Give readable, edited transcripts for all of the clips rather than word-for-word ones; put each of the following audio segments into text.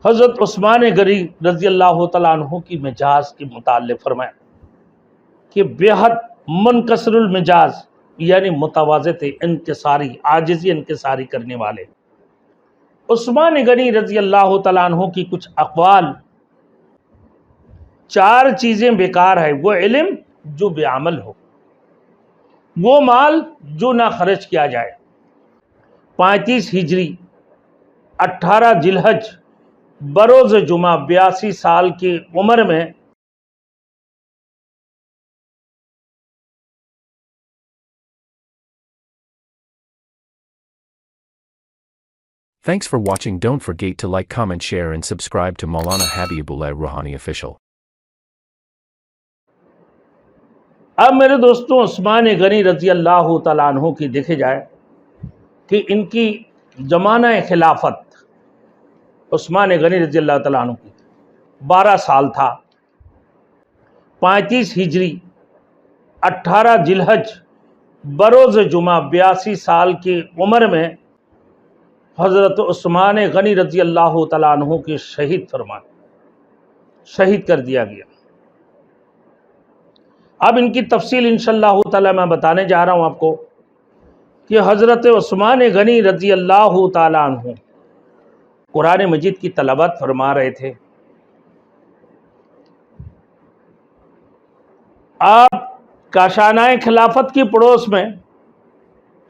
حضرت عثمان غنی رضی اللہ تعالیٰ عنہ کی مجاز کے متعلق فرمایا کہ بے حد منکسر المجاز یعنی متواضع تھے، انکساری، عاجزی انکساری کرنے والے۔ عثمان غنی رضی اللہ تعالیٰ عنہ کی کچھ اقوال: 4 چیزیں بیکار ہے، وہ علم جو بے عمل ہو، وہ مال جو نہ خرچ کیا جائے۔ 35 ہجری 18 ذی الحج بروز جمعہ 82 سال کی عمر میں Thanks for watching. Don't forget to like, comment, share and subscribe to Maulana Habibullah Ruhani Official. اب میرے دوستوں عثمان غنی رضی اللہ تعالیٰ عنہ کی دیکھے جائے کہ ان کی زمانہ خلافت عثمان غنی رضی اللہ تعالیٰ عنہ کی 12 سال تھا۔ 35 ہجری 18 ذی الحج بروز جمعہ 82 سال کی عمر میں حضرت عثمان غنی رضی اللہ تعالیٰ عنہ کی شہید کر دیا گیا۔ اب ان کی تفصیل انشاءاللہ تعالیٰ میں بتانے جا رہا ہوں آپ کو کہ حضرت عثمان غنی رضی اللہ تعالیٰ عنہ قرآن مجید کی تلاوت فرما رہے تھے۔ آپ کاشانہ خلافت کی پڑوس میں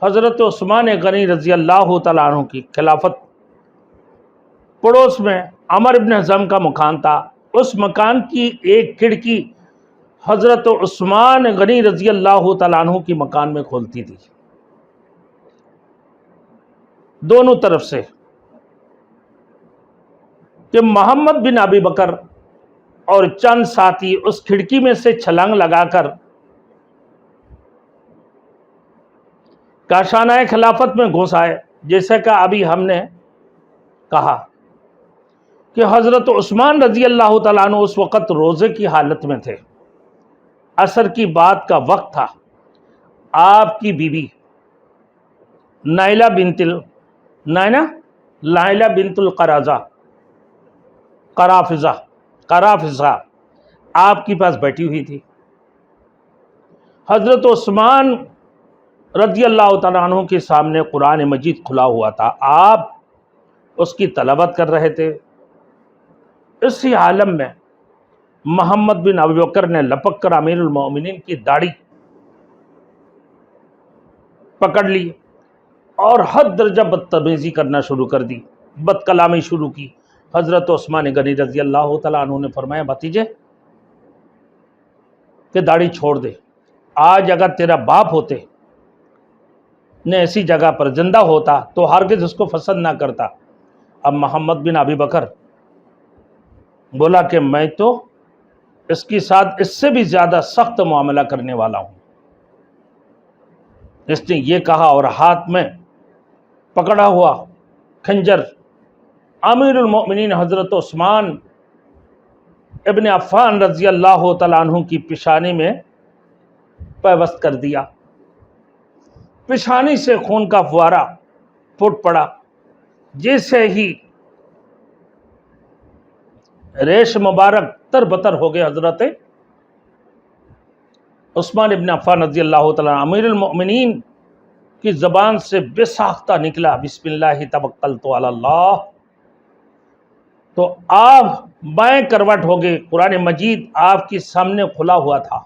حضرت عثمان غنی رضی اللہ تعالیٰ عنہ کی خلافت پڑوس میں عمر ابن حزم کا مکان تھا۔ اس مکان کی ایک کھڑکی حضرت عثمان غنی رضی اللہ تعالیٰ عنہ کی مکان میں کھولتی تھی، دونوں طرف سے، کہ محمد بن ابی بکر اور چند ساتھی اس کھڑکی میں سے چھلانگ لگا کر کاشانہ خلافت میں گھس آئے۔ جیسا کہ ابھی ہم نے کہا کہ حضرت عثمان رضی اللہ تعالیٰ عنہ اس وقت روزے کی حالت میں تھے، عصر کی بات کا وقت تھا۔ آپ کی بیوی نائلہ بنت قرافزہ آپ کے پاس بیٹھی ہوئی تھی۔ حضرت عثمان رضی اللہ تعالیٰ عنہ کے سامنے قرآن مجید کھلا ہوا تھا، آپ اس کی تلاوت کر رہے تھے۔ اسی عالم میں محمد بن ابی بکر نے لپک کر امیر المومنین کی داڑھی پکڑ لی اور حد درجہ بدتمیزی کرنا شروع کر دی، بد کلامی شروع کی۔ حضرت عثمان غنی رضی اللہ تعالیٰ عنہ نے فرمایا، بھتیجے کہ داڑھی چھوڑ دے، آج اگر تیرا باپ ہوتے نے ایسی جگہ پر زندہ ہوتا تو ہرگز اس کو پسند نہ کرتا۔ اب محمد بن ابی بکر بولا کہ میں تو اس کے ساتھ اس سے بھی زیادہ سخت معاملہ کرنے والا ہوں۔ اس نے یہ کہا اور ہاتھ میں پکڑا ہوا خنجر امیر المؤمنین حضرت عثمان ابن عفان رضی اللہ تعالیٰ عنہ کی پیشانی میں پیوست کر دیا۔ پیشانی سے خون کا فوارہ پھوٹ پڑا۔ جیسے ہی ریش مبارک تر بتر ہو گئے، حضرت عثمان ابن عفان رضی اللہ تعالیٰ عنہ امیر المؤمنین کی زبان سے بے ساختہ نکلا، بسم اللہ توکلت علی اللہ، تو آپ بائیں کروٹ ہو گئے۔ قرآن مجید آپ کے سامنے کھلا ہوا تھا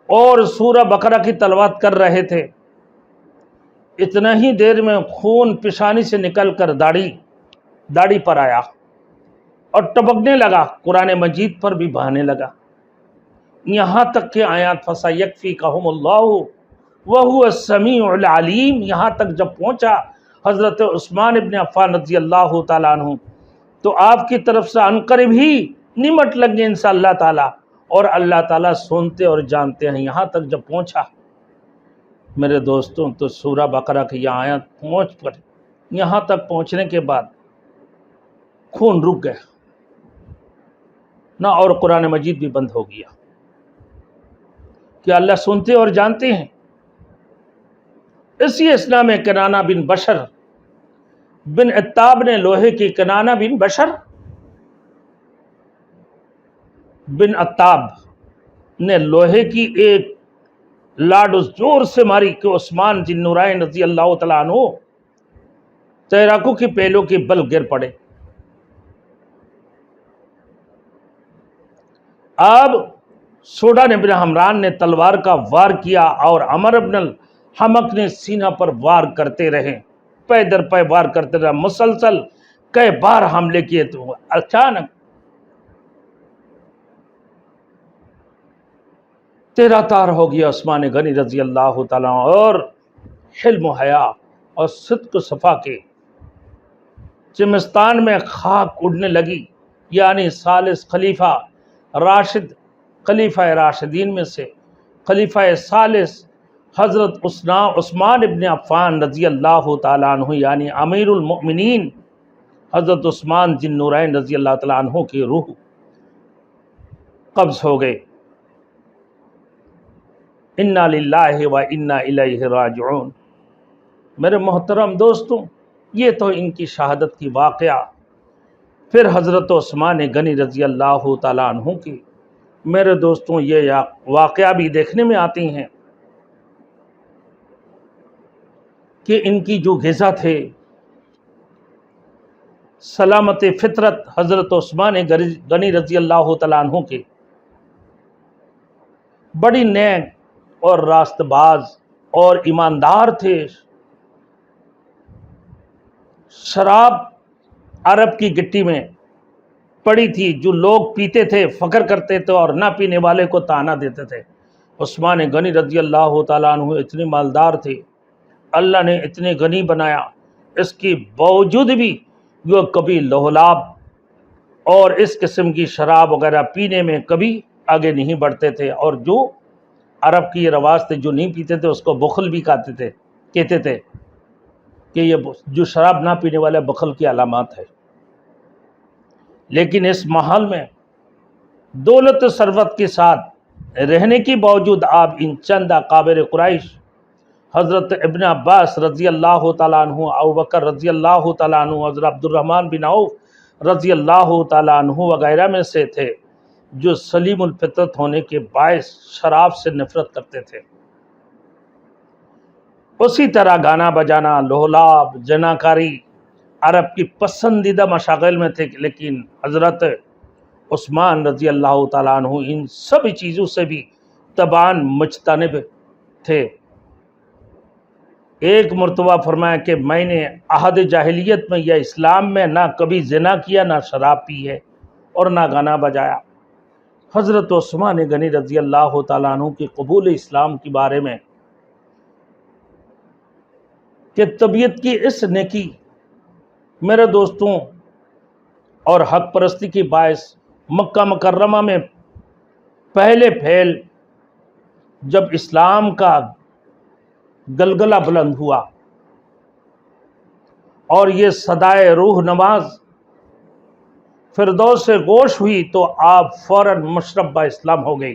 اور سورہ بقرہ کی تلاوت کر رہے تھے۔ اتنا ہی دیر میں خون پیشانی سے نکل کر داڑھی پر آیا اور ٹپکنے لگا، قرآن مجید پر بھی بہنے لگا، یہاں تک کہ آیات فَسَيَكْفِيكَهُمُ اللَّهُ وَهُوَ السَّمِيعُ الْعَلِيمُ یہاں تک جب پہنچا حضرت عثمان ابن عفان رضی اللہ تعالیٰ عنہ، تو آپ کی طرف سے عنقریب ہی نمٹ لگ گئے انشاءاللہ تعالیٰ، اور اللہ تعالیٰ سنتے اور جانتے ہیں۔ یہاں تک جب پہنچا میرے دوستوں تو سورہ بقرہ کی یہ آیت یہاں تک پہنچنے کے بعد خون رک گیا نہ، اور قرآن مجید بھی بند ہو گیا کہ اللہ سنتے اور جانتے ہیں۔ اسی اثنا میں کنانہ بن بشر بن عتاب نے لوہے کی کنانہ بن بشر بن عتاب نے لوہے کی ایک لاڈ اس زور سے ماری کہ عثمان ذی النورین رضی اللہ تعالیٰ عنہ تیراکوں کی پیلوں کے بل گر پڑے۔ اب سوڈان بن حمران نے تلوار کا وار کیا اور عمر بن الحمق نے سینہ پر وار کرتے رہے، پے در پے وار کرتے رہے، مسلسل کئی بار حملے کیے تو اچانک تیرا تار ہو گیا عثمان غنی رضی اللہ تعالیٰ اور حلم و حیا اور صدق و صفا کے چمستان میں خاک اڑنے لگی، یعنی ثالث خلیفہ راشد، خلیفہ راشدین میں سے خلیفہ ثالث حضرت عثمان ابن عفان رضی اللہ تعالیٰ عنہ یعنی امیر المؤمنین حضرت عثمان ذی النورین رضی اللہ تعالیٰ عنہ کی روح قبض ہو گئے۔ انا للہ و انا الیہ راجعون۔ میرے محترم دوستوں، یہ تو ان کی شہادت کی واقعہ۔ پھر حضرت عثمان غنی رضی اللہ تعالیٰ عنہ کی میرے دوستوں یہ واقعہ بھی دیکھنے میں آتی ہیں کہ ان کی جو غذا تھے، سلامت فطرت حضرت عثمان غنی رضی اللہ تعالیٰ عنہ کے بڑی نیک اور راست باز اور ایماندار تھے۔ شراب عرب کی گٹی میں پڑی تھی، جو لوگ پیتے تھے فخر کرتے تھے اور نہ پینے والے کو طعنہ دیتے تھے۔ عثمان غنی رضی اللہ تعالیٰ عنہ اتنے مالدار تھے، اللہ نے اتنے غنی بنایا، اس کے باوجود بھی وہ کبھی لہولاب اور اس قسم کی شراب وغیرہ پینے میں کبھی آگے نہیں بڑھتے تھے، اور جو عرب کی یہ رواج تھے جو نہیں پیتے تھے اس کو بخل بھی کہتے تھے کہ یہ جو شراب نہ پینے والے بخل کی علامات ہے۔ لیکن اس محل میں دولت و ثروت کے ساتھ رہنے کے باوجود آپ ان چند اکابر قریش حضرت ابن عباس رضی اللہ تعالیٰ عنہ، ابوبکر رضی اللہ تعالیٰ عنہ، حضرت عبد الرحمن بن عوف رضی اللہ تعالیٰ عنہ وغیرہ میں سے تھے، جو سلیم الفطرت ہونے کے باعث شراب سے نفرت کرتے تھے۔ اسی طرح گانا بجانا، لہولاب، جناکاری عرب کی پسندیدہ مشاغل میں تھے، لیکن حضرت عثمان رضی اللہ تعالیٰ عنہ ان سب چیزوں سے بھی تباً مجتنب تھے۔ ایک مرتبہ فرمایا کہ میں نے عہد جاہلیت میں یا اسلام میں نہ کبھی زنا کیا، نہ شراب پی ہے اور نہ گانا بجایا۔ حضرت عثمان غنی رضی اللہ تعالیٰ عنہ کی قبول اسلام کے بارے میں کہ طبیعت کی اس نیکی میرے دوستوں اور حق پرستی کی باعث مکہ مکرمہ میں پہلے پھیل جب اسلام کا گلگلہ بلند ہوا اور یہ صدائے روح نواز فردوس سے گوش ہوئی تو آپ فوراً مشربہ اسلام ہو گئی۔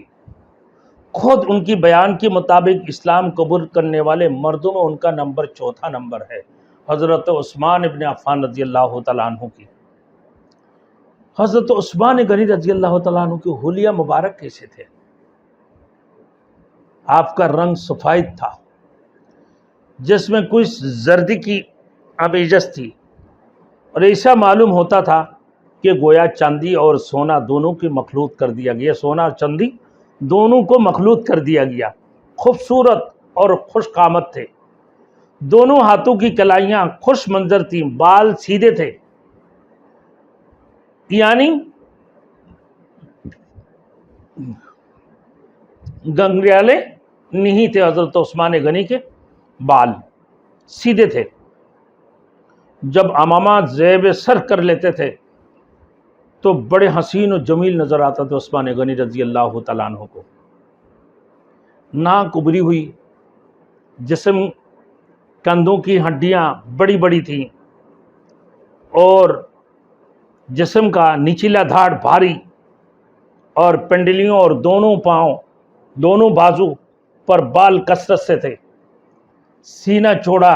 خود ان کی بیان کے مطابق اسلام قبول کرنے والے مردوں میں ان کا نمبر چوتھا نمبر ہے، حضرت عثمان ابن عفان رضی اللہ تعالیٰ عنہ کی۔ حضرت عثمان غنی رضی اللہ تعالیٰ عنہ کی حلیہ مبارک کیسے تھے؟ آپ کا رنگ سفید تھا جس میں کچھ زردی کی آمیزش تھی، اور ایسا معلوم ہوتا تھا کہ گویا چاندی اور سونا دونوں کی مخلوط کر دیا گیا، سونا اور چاندی دونوں کو مخلوط کر دیا گیا۔ خوبصورت اور خوش قامت تھے، دونوں ہاتھوں کی کلائیاں خوش منظر تھیں، بال سیدھے تھے، یعنی گنگریالے نہیں تھے۔ حضرت عثمان غنی کے بال سیدھے تھے، جب امامہ زیب سر کر لیتے تھے تو بڑے حسین و جمیل نظر آتا تھا عثمان غنی رضی اللہ تعالیٰ عنہ کو۔ ناک ابری ہوئی، جسم کندھوں کی ہڈیاں بڑی بڑی تھیں اور جسم کا نچلا دھاڑ بھاری، اور پنڈلیوں اور دونوں پاؤں، دونوں بازو پر بال کثرت سے تھے۔ سینہ چوڑا،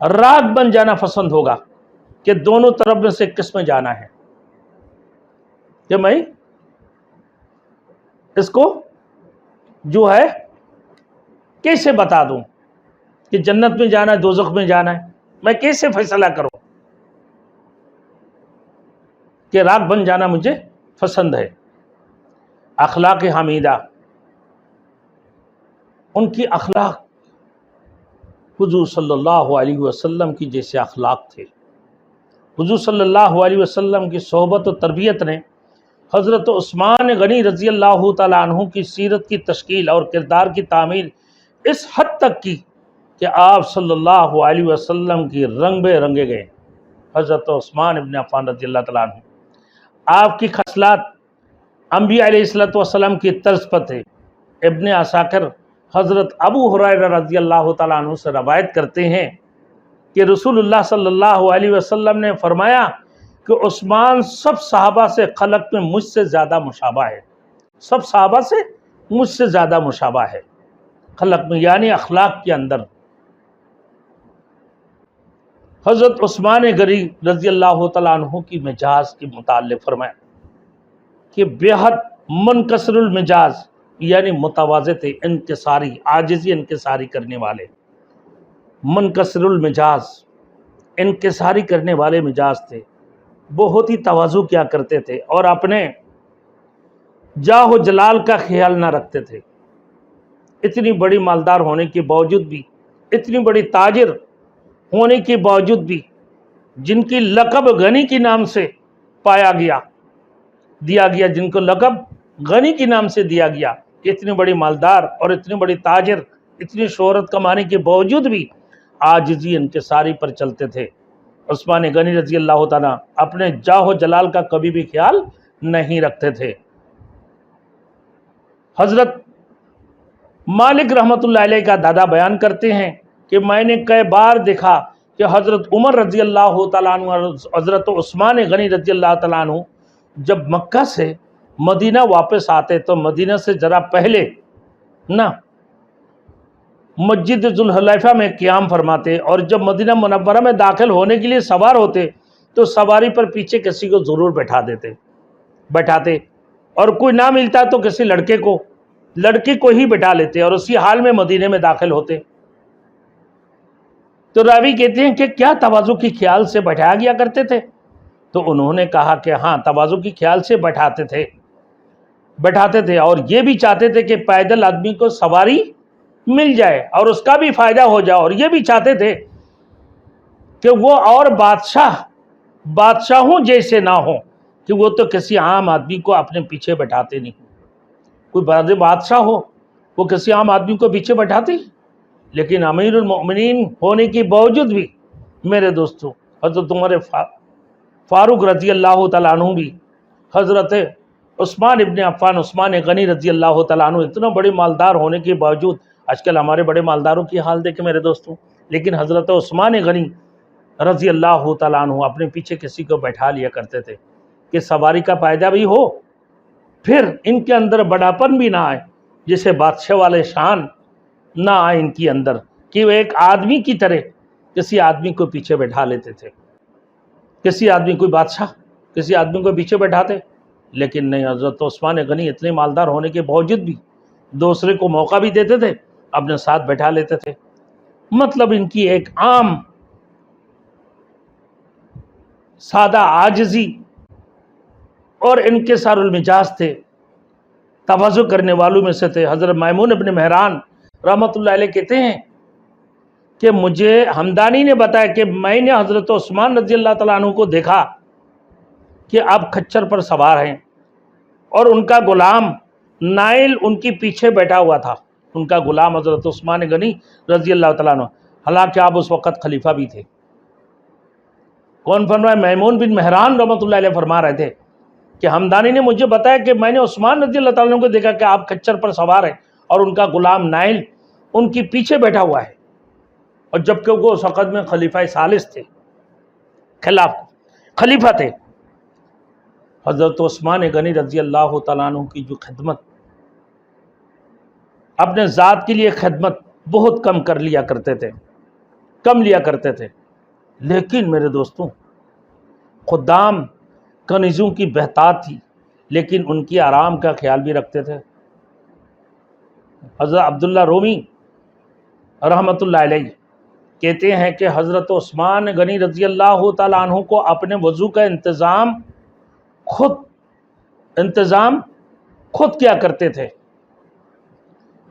راگ بن جانا پسند ہوگا کہ دونوں طرف میں سے کس میں جانا ہے، کہ میں اس کو جو ہے کیسے بتا دوں کہ جنت میں جانا ہے دوزخ میں جانا ہے، میں کیسے فیصلہ کروں؟ کہ راگ بن جانا مجھے پسند ہے۔ اخلاق حمیدہ، ان کی اخلاق حضور صلی اللہ علیہ وسلم کی جیسے اخلاق تھے۔ حضور صلی اللہ علیہ وسلم کی صحبت و تربیت نے حضرت عثمان غنی رضی اللہ تعالیٰ عنہ کی سیرت کی تشکیل اور کردار کی تعمیر اس حد تک کی کہ آپ صلی اللہ علیہ وسلم کی رنگ بے رنگے گئے۔ حضرت عثمان ابن عفان رضی اللہ تعالیٰ عنہ، آپ کی خصلات انبیاء علیہ السلام کی طرز پر تھے۔ ابن عساکر حضرت ابو ہریرہ رضی اللہ تعالیٰ عنہ سے روایت کرتے ہیں کہ رسول اللہ صلی اللہ علیہ وسلم نے فرمایا کہ عثمان سب صحابہ سے خلق میں مجھ سے زیادہ مشابہ ہے، سب صحابہ سے مجھ سے زیادہ مشابہ ہے خلق میں، یعنی اخلاق کے اندر۔ حضرت عثمان غنی رضی اللہ تعالیٰ عنہ کی مزاج کے متعلق فرمایا کہ بے حد منکسر المزاج، یعنی متواضع تھے، انکساری، عاجزی انکساری کرنے والے، منکسر المزاج، انکساری کرنے والے مزاج تھے، بہت ہی تواضع کیا کرتے تھے اور اپنے جاہ و جلال کا خیال نہ رکھتے تھے۔ اتنی بڑی مالدار ہونے کے باوجود بھی، اتنی بڑی تاجر ہونے کے باوجود بھی، جن کی لقب غنی کے نام سے دیا گیا، جن کو لقب غنی کے نام سے دیا گیا، اتنی بڑی مالدار اور اتنی بڑی تاجر، اتنی شہرت کمانے کے باوجود بھی عاجزی انکساری پر چلتے تھے۔ عثمان غنی رضی اللہ تعالیٰ اپنے جاہ و جلال کا کبھی بھی خیال نہیں رکھتے تھے۔ حضرت مالک رحمۃ اللہ علیہ کا دادا بیان کرتے ہیں کہ میں نے کئی بار دیکھا کہ حضرت عمر رضی اللہ تعالیٰ عنہ اور حضرت عثمان غنی رضی اللہ تعالیٰ عنہ جب مکہ سے مدینہ واپس آتے تو مدینہ سے ذرا پہلے مسجد ذوالحلیفہ میں قیام فرماتے، اور جب مدینہ منورہ میں داخل ہونے کے لیے سوار ہوتے تو سواری پر پیچھے کسی کو ضرور بیٹھاتے، اور کوئی نہ ملتا تو کسی لڑکے کو ہی بٹھا لیتے اور اسی حال میں مدینے میں داخل ہوتے۔ تو راوی کہتے ہیں کہ کیا تواضع کی خیال سے بٹھایا گیا کرتے تھے؟ تو انہوں نے کہا کہ ہاں، تواضع کی خیال سے بیٹھاتے تھے اور یہ بھی چاہتے تھے کہ پیدل آدمی کو سواری مل جائے اور اس کا بھی فائدہ ہو جائے، اور یہ بھی چاہتے تھے کہ وہ اور بادشاہوں جیسے نہ ہوں، کہ وہ تو کسی عام آدمی کو اپنے پیچھے بیٹھاتے نہیں۔ کوئی بڑے بادشاہ ہو وہ کسی عام آدمی کو پیچھے بیٹھاتے، لیکن امیر المؤمنین ہونے کے باوجود بھی میرے دوستو حضرت عمر فاروق رضی اللہ تعالیٰ عنہ بھی، حضرت عثمان ابن عفان عثمان غنی رضی اللہ تعالیٰ عنہ اتنا بڑے مالدار ہونے کے باوجود، آج کل ہمارے بڑے مالداروں کی حال دیکھیں میرے دوستوں، لیکن حضرت عثمان غنی رضی اللہ تعالیٰ عنہ اپنے پیچھے کسی کو بیٹھا لیا کرتے تھے کہ سواری کا فائدہ بھی ہو، پھر ان کے اندر بڑاپن بھی نہ آئے، جسے بادشاہ والے شان نہ آئے ان کے اندر، کہ وہ ایک آدمی کی طرح کسی آدمی کو پیچھے بیٹھا لیتے تھے، کوئی بادشاہ کسی آدمی کو پیچھے بیٹھاتے، لیکن نہیں، حضرت عثمان غنی اتنے مالدار ہونے کے باوجود بھی دوسرے کو موقع بھی دیتے تھے، اپنے ساتھ بیٹھا لیتے تھے۔ مطلب ان کی ایک عام سادہ عاجزی اور انکسار المزاج تھے، تواضع کرنے والوں میں سے تھے۔ حضرت میمون ابن مہران رحمۃ اللہ علیہ کہتے ہیں کہ مجھے ہمدانی نے بتایا کہ میں نے حضرت عثمان رضی اللہ تعالیٰ عنہ کو دیکھا کہ آپ کھچر پر سوار ہیں اور ان کا غلام نائل ان کی پیچھے بیٹھا ہوا تھا، ان کا غلام حضرت عثمان غنی رضی اللہ تعالیٰ عنہ، حالانکہ آپ اس وقت خلیفہ بھی تھے۔ کون فرمایا؟ میمون بن مہران رحمۃ اللہ علیہ فرما رہے تھے کہ ہمدانی نے مجھے بتایا کہ میں نے عثمان رضی اللہ تعالیٰ عنہ کو دیکھا کہ آپ کھچر پر سوار ہیں اور ان کا غلام نائل ان کی پیچھے بیٹھا ہوا ہے، اور جبکہ وہ اس وقت میں خلیفہ ثالث تھے، خلیفہ تھے۔ حضرت عثمان غنی رضی اللہ تعالیٰ عنہ کی جو خدمت، اپنے ذات کے لیے خدمت بہت کم کر لیا کرتے تھے، کم لیا کرتے تھے. لیکن میرے دوستوں خدام کنیزوں کی بہتات تھی لیکن ان کی آرام کا خیال بھی رکھتے تھے. حضرت عبداللہ رومی رحمۃ اللہ علیہ کہتے ہیں کہ حضرت عثمان غنی رضی اللہ تعالیٰ عنہ کو اپنے وضو کا انتظام خود کیا کرتے تھے.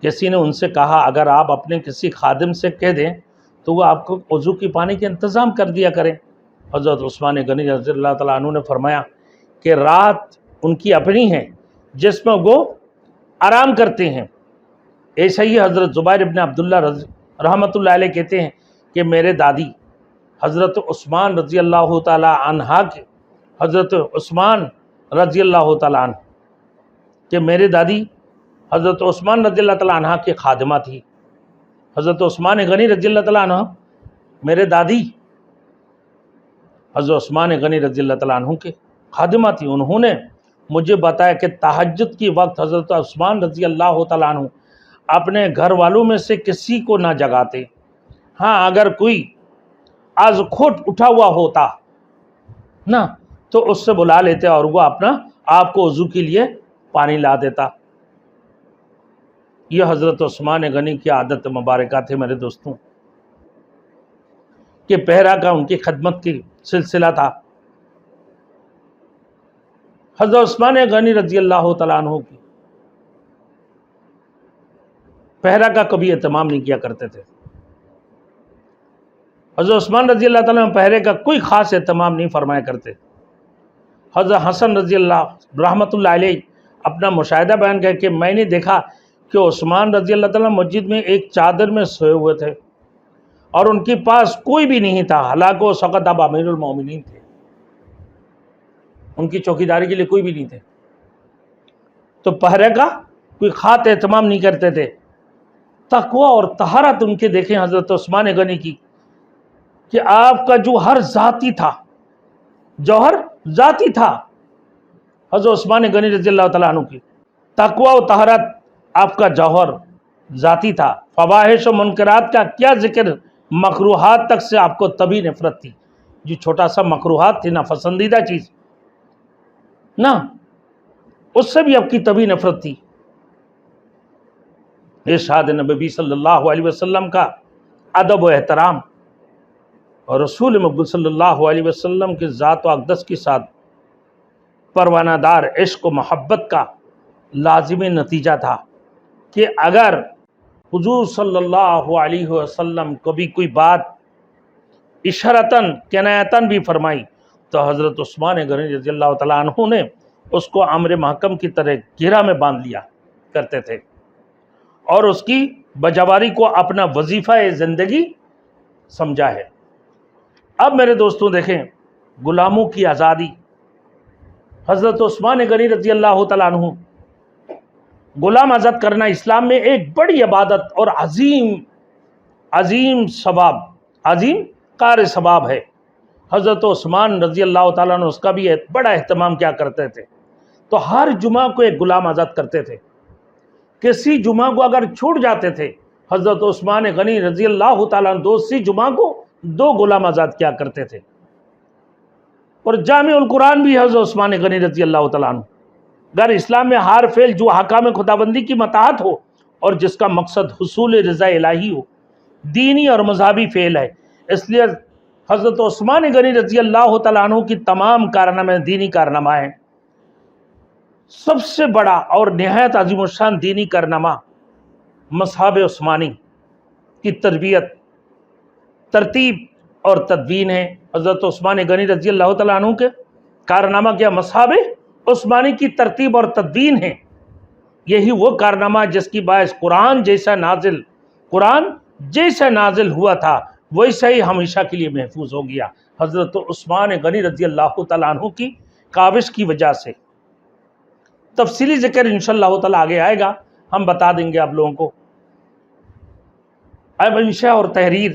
کسی نے ان سے کہا اگر آپ اپنے کسی خادم سے کہہ دیں تو وہ آپ کو وضو کی پانی کے انتظام کر دیا کریں. حضرت عثمان غنی رضی اللہ تعالیٰ عنہ نے فرمایا کہ رات ان کی اپنی ہے جس میں وہ آرام کرتے ہیں. ایسا ہی حضرت زبیر ابن عبداللہ رحمۃ اللہ علیہ کہتے ہیں کہ میرے دادی حضرت عثمان رضی اللہ تعالیٰ عنہ کے حضرت عثمان رضی اللہ تعالیٰ عنہ کہ میرے دادی حضرت عثمان رضی اللہ تعالیٰ عنہ کے خادمہ تھی. حضرت عثمان غنی رضی اللہ تعالیٰ عنہ میرے دادی حضرت عثمان غنی رضی اللہ تعالیٰ عنہ کے خادمہ تھی. انہوں نے مجھے بتایا کہ تہجد کی وقت حضرت عثمان رضی اللہ تعالیٰ عنہ اپنے گھر والوں میں سے کسی کو نہ جگاتے. ہاں اگر کوئی از کھوٹ اٹھا ہوا ہوتا نا تو اس سے بلا لیتے اور وہ اپنا آپ کو وضو کے لیے پانی لا دیتا. یہ حضرت عثمان غنی کی عادت مبارکہ تھے میرے دوستوں کہ پہرا کا ان کی خدمت کی سلسلہ تھا. حضرت عثمان غنی رضی اللہ تعالیٰ عنہ کی پہرا کا کبھی اہتمام نہیں کیا کرتے تھے. حضرت عثمان رضی اللہ تعالیٰ عنہ پہرے کا کوئی خاص اہتمام نہیں فرمایا کرتے. حضرت حسن رضی اللہ رحمۃ اللہ علیہ اپنا مشاہدہ بیان کر کہ میں نے دیکھا کہ عثمان رضی اللہ تعالیٰ مسجد میں ایک چادر میں سوئے ہوئے تھے اور ان کے پاس کوئی بھی نہیں تھا. حالانکہ وہ سقط اب امیر المومنین تھے, ان کی چوکیداری کے لیے کوئی بھی نہیں تھے. تو پہرے کا کوئی خاص اہتمام نہیں کرتے تھے. تقوی اور طہارت ان کے دیکھیں حضرت عثمان غنی کی کہ آپ کا جو ہر ذاتی تھا, جوہر ذاتی تھا. حضرت عثمان غنی رضی اللہ تعالیٰ عنہ کی تقوی و طہارت آپ کا جوہر ذاتی تھا. فواحش و منکرات کا کیا ذکر, مکروہات تک سے آپ کو تبھی نفرت تھی. جو چھوٹا سا مکروہات تھی نا, پسندیدہ چیز نا, اس سے بھی آپ کی تبھی نفرت تھی. ارشاد نبی صلی اللہ علیہ وسلم کا ادب و احترام اور رسول مقبول صلی اللہ علیہ وسلم کے ذات و اقدس کے ساتھ پروانہ دار عشق و محبت کا لازمی نتیجہ تھا کہ اگر حضور صلی اللہ علیہ وسلم کبھی کوئی بات اشارتاً کنایتاً بھی فرمائی تو حضرت عثمان غنی رضی اللہ تعالیٰ عنہ نے اس کو امر محکم کی طرح گھیرا میں باندھ لیا کرتے تھے اور اس کی بجاواری کو اپنا وظیفہ زندگی سمجھا ہے. اب میرے دوستوں دیکھیں غلاموں کی آزادی. حضرت عثمان غنی رضی اللہ تعالیٰ عنہ غلام آزاد کرنا اسلام میں ایک بڑی عبادت اور عظیم کار ثواب ہے. حضرت عثمان رضی اللہ تعالیٰ عنہ اس کا بھی بڑا اہتمام کیا کرتے تھے. تو ہر جمعہ کو ایک غلام آزاد کرتے تھے. کسی جمعہ کو اگر چھوٹ جاتے تھے حضرت عثمان غنی رضی اللہ تعالیٰ عنہ دوسری جمعہ کو 2 غلام آزاد کیا کرتے تھے. اور جامع القرآن بھی حضرت عثمان غنی رضی اللہ تعالیٰ عنہ. اگر اسلام میں ہر فعل جو حکام خداوندی کی مطاعت ہو اور جس کا مقصد حصول رضا الہی ہو دینی اور مذہبی فعل ہے. اس لیے حضرت عثمان غنی رضی اللہ تعالیٰ عنہ کی تمام کارنامے دینی کارنامہ ہیں. سب سے بڑا اور نہایت عظیم الشان دینی کارنامہ مصحف عثمانی کی ترتیب اور تدوین ہے. حضرت عثمان غنی رضی اللہ تعالیٰ عنہ کے کارنامہ کیا مصحف عثمانی کی ترتیب اور تدوین ہے. یہی وہ کارنامہ جس کی باعث قرآن جیسا نازل ہوا تھا ویسا ہی ہمیشہ کے لیے محفوظ ہو گیا. حضرت عثمان غنی رضی اللہ تعالیٰ عنہ کی کاوش کی وجہ سے. تفصیلی ذکر انشاءاللہ تعالیٰ آگے آئے گا, ہم بتا دیں گے آپ لوگوں کو. اب انشاء اور تحریر.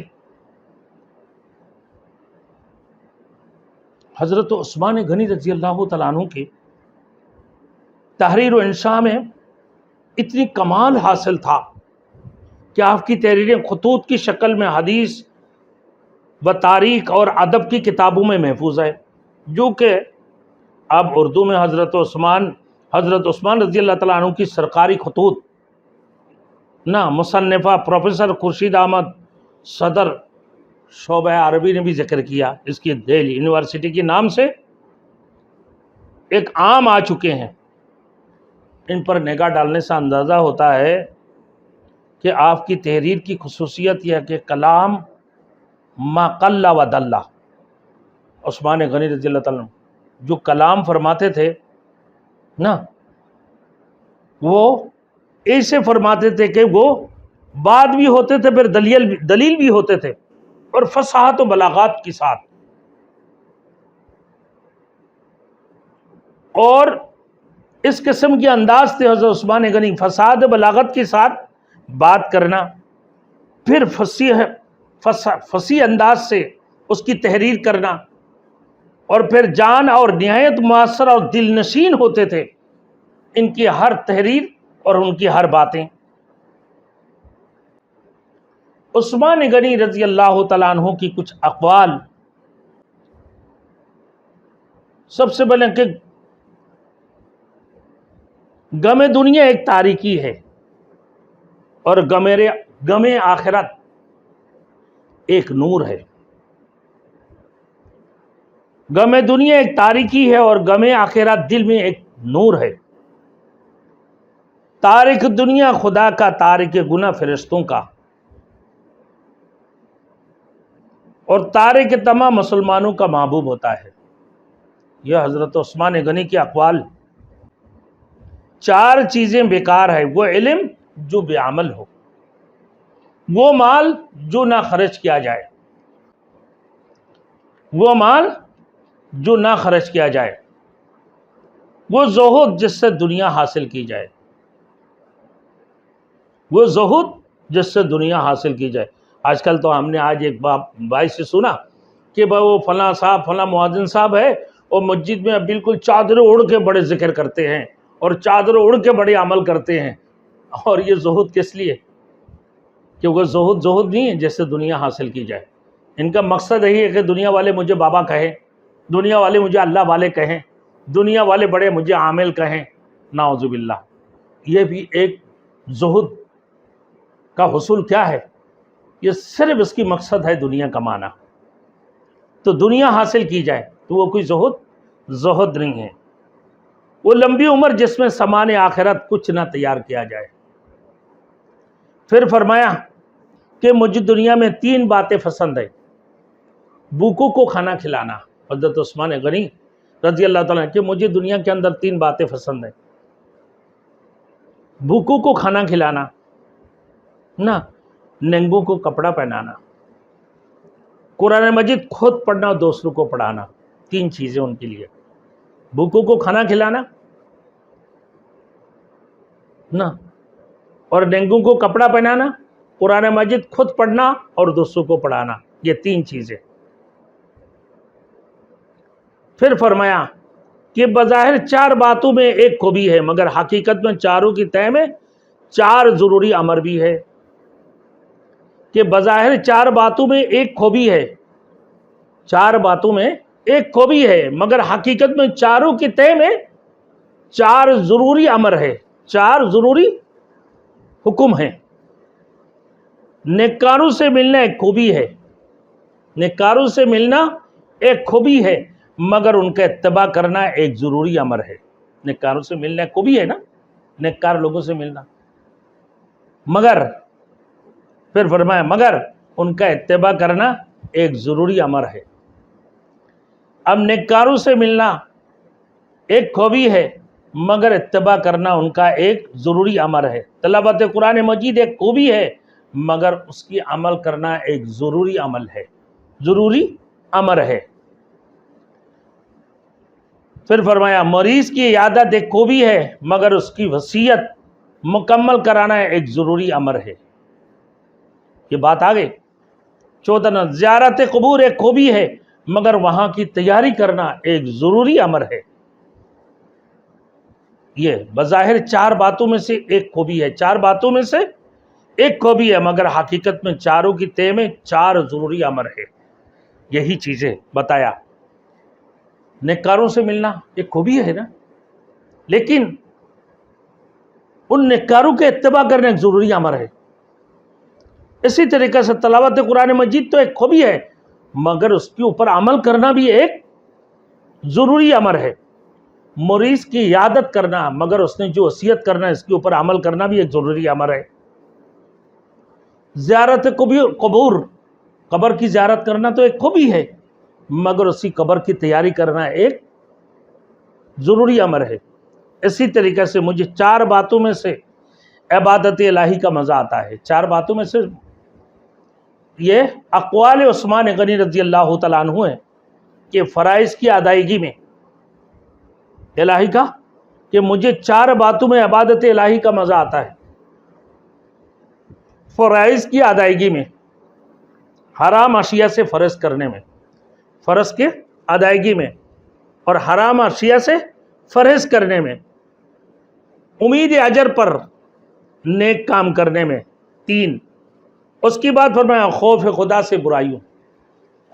حضرت عثمان غنی رضی اللہ تعالیٰ عنہ کے تحریر و انشاء میں اتنی کمال حاصل تھا کہ آپ کی تحریریں خطوط کی شکل میں حدیث و تاریخ اور ادب کی کتابوں میں محفوظ ہے، جو کہ اب اردو میں حضرت عثمان رضی اللہ تعالیٰ عنہ کی سرکاری خطوط مصنفہ پروفیسر خورشید احمد صدر شعبہ عربی نے بھی ذکر کیا، اس کی دہلی یونیورسٹی کے نام سے ایک عام آ چکے ہیں۔ ان پر نگاہ ڈالنے سے اندازہ ہوتا ہے کہ آپ کی تحریر کی خصوصیت یہ ہے کہ کلام ما قل و دل۔ عثمان غنی رضی اللہ تعالیٰ جو کلام فرماتے تھے وہ ایسے فرماتے تھے کہ وہ بات بھی ہوتے تھے، پھر دلیل بھی ہوتے تھے، اور فصاحت و بلاغات کے ساتھ، اور اس قسم کے انداز تھے حضرت عثمان غنی، فصاحت و بلاغت کے ساتھ بات کرنا، پھر فصیح انداز سے اس کی تحریر کرنا، اور پھر جان اور نہایت مؤثر اور دل نشین ہوتے تھے ان کی ہر تحریر اور ان کی ہر باتیں۔ عثمان غنی رضی اللہ تعالیٰ عنہ کی کچھ اقوال، سب سے پہلے کہ غم دنیا ایک تاریکی ہے اور غم آخرت ایک نور ہے۔ غم دنیا ایک تاریکی ہے اور غم آخرت دل میں ایک نور ہے۔ تارک دنیا خدا کا، تارک گناہ فرشتوں کا، اور تارک تمام مسلمانوں کا محبوب ہوتا ہے۔ یہ حضرت عثمان غنی کے اقوال۔ 4 چیزیں بیکار ہے، وہ علم جو بے عمل ہو، وہ مال جو نہ خرچ کیا جائے، وہ مال جو نہ خرچ کیا جائے، وہ زہد جس سے دنیا حاصل کی جائے، وہ زہد جس سے دنیا حاصل کی جائے۔ آج کل تو ہم نے ایک بھائی سے سنا کہ وہ فلاں صاحب، فلاں مؤذن صاحب ہے، اور مسجد میں بالکل چادر اڑ کے بڑے ذکر کرتے ہیں اور چادر اڑ کے بڑے عمل کرتے ہیں، اور یہ زہد کس لیے؟ کیونکہ زہد نہیں ہے جس سے دنیا حاصل کی جائے۔ ان کا مقصد یہی ہے کہ دنیا والے مجھے بابا کہیں، دنیا والے مجھے اللہ والے کہیں، دنیا والے بڑے مجھے عامل کہیں، نعوذ باللہ۔ یہ بھی ایک زہد کا حصول کیا ہے؟ یہ صرف اس کی مقصد ہے دنیا کمانا، تو دنیا حاصل کی جائے تو وہ کوئی زہد نہیں ہے۔ وہ لمبی عمر جس میں سامان آخرت کچھ نہ تیار کیا جائے۔ پھر فرمایا کہ مجھے دنیا میں 3 باتیں پسند ہیں۔ بھوکوں کو کھانا کھلانا، حضرت عثمان غنی رضی اللہ تعالیٰ کہ مجھے دنیا کے اندر 3 باتیں پسند ہیں۔ بھوکوں کو کھانا کھلانا، ننگوں کو کپڑا پہنانا، قرآن مجید خود پڑھنا اور دوسروں کو پڑھانا۔ 3 چیزیں ان کے لیے، بھوکوں کو کھانا کھلانا اور ننگوں کو کپڑا پہنانا، قرآن مجید خود پڑھنا اور دوسروں کو پڑھانا، یہ 3 چیزیں۔ پھر فرمایا کہ بظاہر 4 باتوں میں ایک خوبی ہے، مگر حقیقت میں چاروں کی تہ میں 4 ضروری امر بھی ہے۔ کہ بظاہر 4 باتوں میں ایک خوبی ہے، 4 باتوں میں ایک خوبی ہے، مگر حقیقت میں چاروں کی تہ میں 4 ضروری امر ہے، 4 ضروری حکم ہیں۔ نیکاروں سے ملنا ایک خوبی ہے، نیکاروں سے ملنا ایک خوبی ہے، مگر ان کا اتباع کرنا ایک ضروری امر ہے۔ نیکاروں سے ملنا ایک خوبی ہے نیکار لوگوں سے ملنا، مگر پھر فرمایا مگر ان کا اتباع کرنا ایک ضروری امر ہے۔ اب نیکاروں سے ملنا ایک خوبی ہے، مگر اتباع کرنا ان کا ایک ضروری امر ہے۔ تلاوت قرآن مجید ایک خوبی ہے، مگر اس کی عمل کرنا ایک ضروری عمل ہے، ضروری امر ہے۔ پھر فرمایا مریض کی عیادت ایک خوبی ہے، مگر اس کی وصیت مکمل کرانا ایک ضروری امر ہے۔ یہ بات آگے 14 زیارت قبور ایک خوبی ہے، مگر وہاں کی تیاری کرنا ایک ضروری امر ہے۔ یہ بظاہر 4 باتوں میں سے ایک خوبی ہے، 4 باتوں میں سے ایک خوبی ہے، مگر حقیقت میں چاروں کی تہ میں 4 ضروری امر ہے۔ یہی چیزیں بتایا. نیکاروں سے ملنا ایک خوبی ہے نا، لیکن ان نیکاروں کے اتباع کرنا ایک ضروری امر ہے. اسی طریقے سے تلاوت قرآن مجید تو ایک خوبی ہے، مگر اس کے اوپر عمل کرنا بھی ایک ضروری امر ہے. مریض کی عیادت کرنا، مگر اس نے جو وصیت کرنا ہے اس کے اوپر عمل کرنا بھی ایک ضروری امر ہے. زیارت قبور، قبر کی زیارت کرنا تو ایک خوبی ہے، مگر اسی قبر کی تیاری کرنا ایک ضروری امر ہے. اسی طریقے سے مجھے 4 باتوں میں سے عبادت الہی کا مزہ آتا ہے. 4 باتوں میں سے یہ اقوال عثمان غنی رضی اللہ تعالیٰ عنہ ہیں کہ فرائض کی ادائیگی میں الہی کا، کہ مجھے 4 باتوں میں عبادت الہی کا مزہ آتا ہے. فرائض کی ادائیگی میں، حرام اشیاء سے فرض کرنے میں، فرض کے ادائیگی میں اور حرام اشیاء سے فرض کرنے میں، امید اجر پر نیک کام کرنے میں 3. اس کی بعد فرمایا خوف خدا سے برائیوں،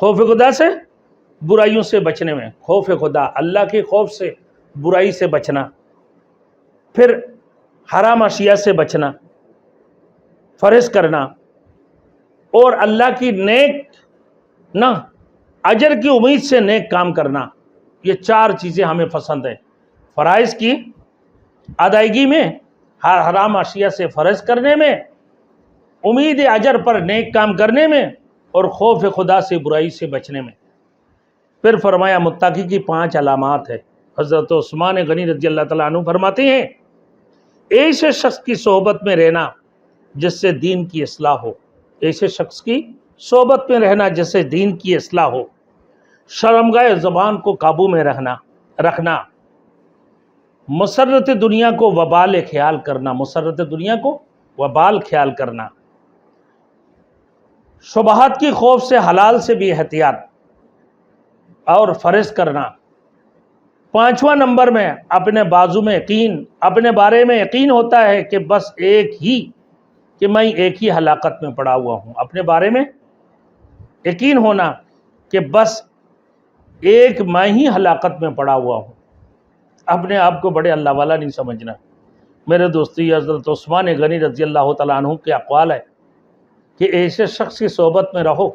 خوف خدا سے برائیوں سے بچنے میں، خوف خدا اللہ کے خوف سے، برائی سے بچنا، پھر حرام اشیاء سے بچنا، فرض کرنا، اور اللہ کی نیک نہ اجر کی امید سے نیک کام کرنا. یہ 4 چیزیں ہمیں پسند ہیں. فرائض کی ادائیگی میں، حرام اشیاء سے فرض کرنے میں، امید اجر پر نیک کام کرنے میں، اور خوف خدا سے برائی سے بچنے میں. پھر فرمایا متقی کی 5 علامات ہے. حضرت عثمان غنی رضی اللہ تعالیٰ عنہ فرماتے ہیں ایسے شخص کی صحبت میں رہنا جس سے دین کی اصلاح ہو، ایسے شخص کی صحبت میں رہنا جس سے دین کی اصلاح ہو. شرمگاہ زبان کو قابو میں رکھنا، مسرت دنیا کو وبال خیال کرنا، مسرت دنیا کو وبال خیال کرنا، شبہات کی خوف سے حلال سے بھی احتیاط اور فرض کرنا. 5واں نمبر میں اپنے بازو میں یقین، اپنے بارے میں یقین ہوتا ہے کہ بس میں ایک ہی ہلاکت میں پڑا ہوا ہوں. اپنے بارے میں یقین ہونا کہ بس میں ہی ہلاکت میں پڑا ہوا ہوں. اپنے آپ کو بڑے اللہ والا نہیں سمجھنا. میرے دوستی حضرت عثمان غنی رضی اللہ تعالیٰ عنہ کے اقوال ہے کہ ایسے شخص کی صحبت میں رہو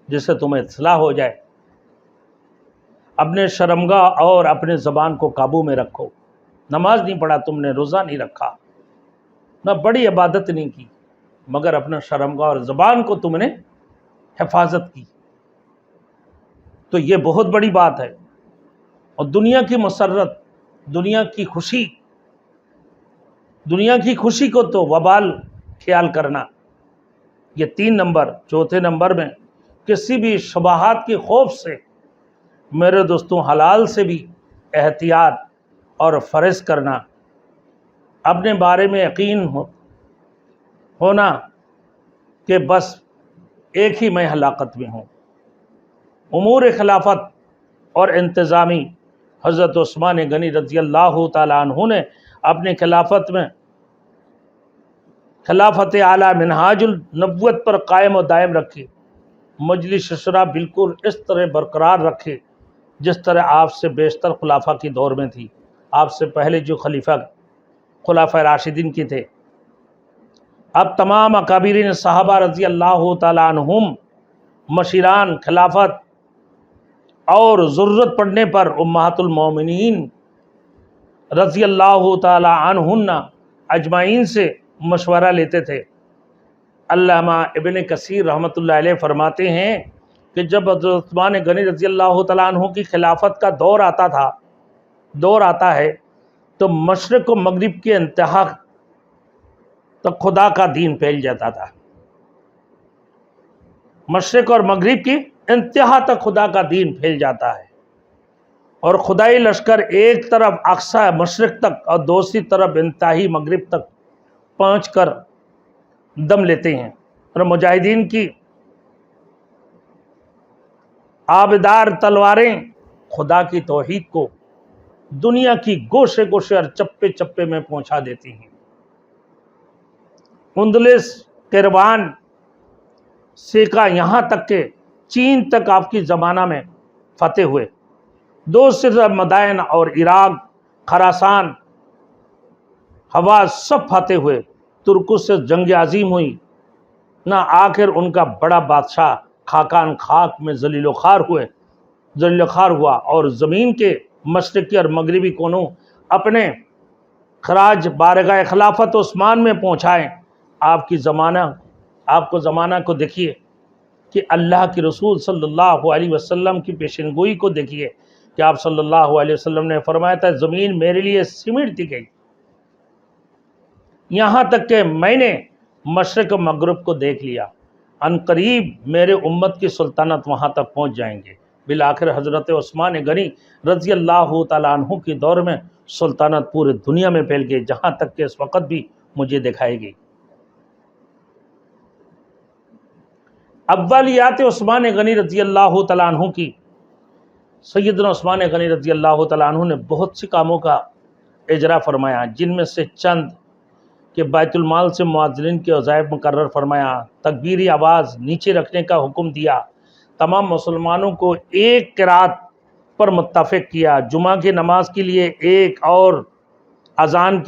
جس سے تمہیں اصلاح ہو جائے. اپنے شرمگاہ اور اپنے زبان کو قابو میں رکھو. نماز نہیں پڑھا تم نے، روزہ نہیں رکھا، نہ بڑی عبادت نہیں کی، مگر اپنا شرمگاہ اور زبان کو تم نے حفاظت کی، تو یہ بہت بڑی بات ہے. اور دنیا کی مسرت، دنیا کی خوشی کو تو وبال خیال کرنا. یہ 3 نمبر. 4تھے نمبر میں کسی بھی شبہات کے خوف سے میرے دوستوں حلال سے بھی احتیاط اور فرض کرنا. اپنے بارے میں یقین ہونا کہ بس ایک ہی میں ہلاکت میں ہوں. امور خلافت اور انتظامی، حضرت عثمان غنی رضی اللہ تعالیٰ عنہ نے اپنے خلافت اعلیٰ منہاج النبوت پر قائم و دائم رکھی. مجلس شورا بالکل اس طرح برقرار رکھے جس طرح آپ سے بیشتر خلافہ کی دور میں تھی. آپ سے پہلے جو خلافہ راشدین کی تھے، اب تمام اکابرین صحابہ رضی اللہ تعالیٰ عنہم مشیران خلافت اور ضرورت پڑنے پر امہات المومنین رضی اللہ تعالی عنہن اجمعین سے مشورہ لیتے تھے. علامہ ابن کثیر رحمۃ اللہ علیہ فرماتے ہیں کہ جب حضرت عثمان غنی رضی اللہ تعالیٰ عنہ کی خلافت کا دور آتا ہے تو مشرق و مغرب کے انتہا تک خدا کا دین پھیل جاتا تھا. مشرق اور مغرب کی انتہا تک خدا کا دین پھیل جاتا ہے، اور خدائی لشکر ایک طرف اقصی مشرق تک اور دوسری طرف انتہائی مغرب تک پہنچ کر دم لیتے ہیں. اور مجاہدین کی آبدار تلواریں خدا کی توحید کو دنیا کی گوشے گوشے اور چپے چپے میں پہنچا دیتی ہیں. اندلس، قیروان، سیکا، یہاں تک کہ چین تک آپ کی زمانہ میں فتح ہوئے، دو سر مدائن اور عراق، خراسان، حواز سب فتح ہوئے، ترکوں سے جنگ عظیم ہوئی، نہ آخر ان کا بڑا بادشاہ خاقان خاک میں ذلیل و خوار ہوا اور زمین کے مشرقی اور مغربی کونوں اپنے خراج بارگاہ خلافت عثمان میں پہنچائیں۔ آپ کو زمانہ کو دیکھیے کہ اللہ کے رسول صلی اللہ علیہ وسلم کی پیشن گوئی کو دیکھیے کہ آپ صلی اللہ علیہ وسلم نے فرمایا تھا زمین میرے لیے سمٹ دی گئی، یہاں تک کہ میں نے مشرق و مغرب کو دیکھ لیا، ان قریب میرے امت کی سلطنت وہاں تک پہنچ جائیں گے۔ بالآخر حضرت عثمان غنی رضی اللہ تعالیٰ عنہ کے دور میں سلطنت پورے دنیا میں پھیل گئی، جہاں تک کہ اس وقت بھی مجھے دکھائی گئی۔ اولیات عثمان غنی رضی اللہ تعالیٰ عنہ کی، سیدنا عثمان غنی رضی اللہ تعالیٰ عنہ نے بہت سی کاموں کا اجرا فرمایا، جن میں سے چند کہ بیت المال سے معذرین کے وظائف مقرر فرمایا، تکبیری آواز نیچے رکھنے کا حکم دیا، تمام مسلمانوں کو ایک قرات پر متفق کیا، جمعہ کی نماز کے لیے ایک اور اذان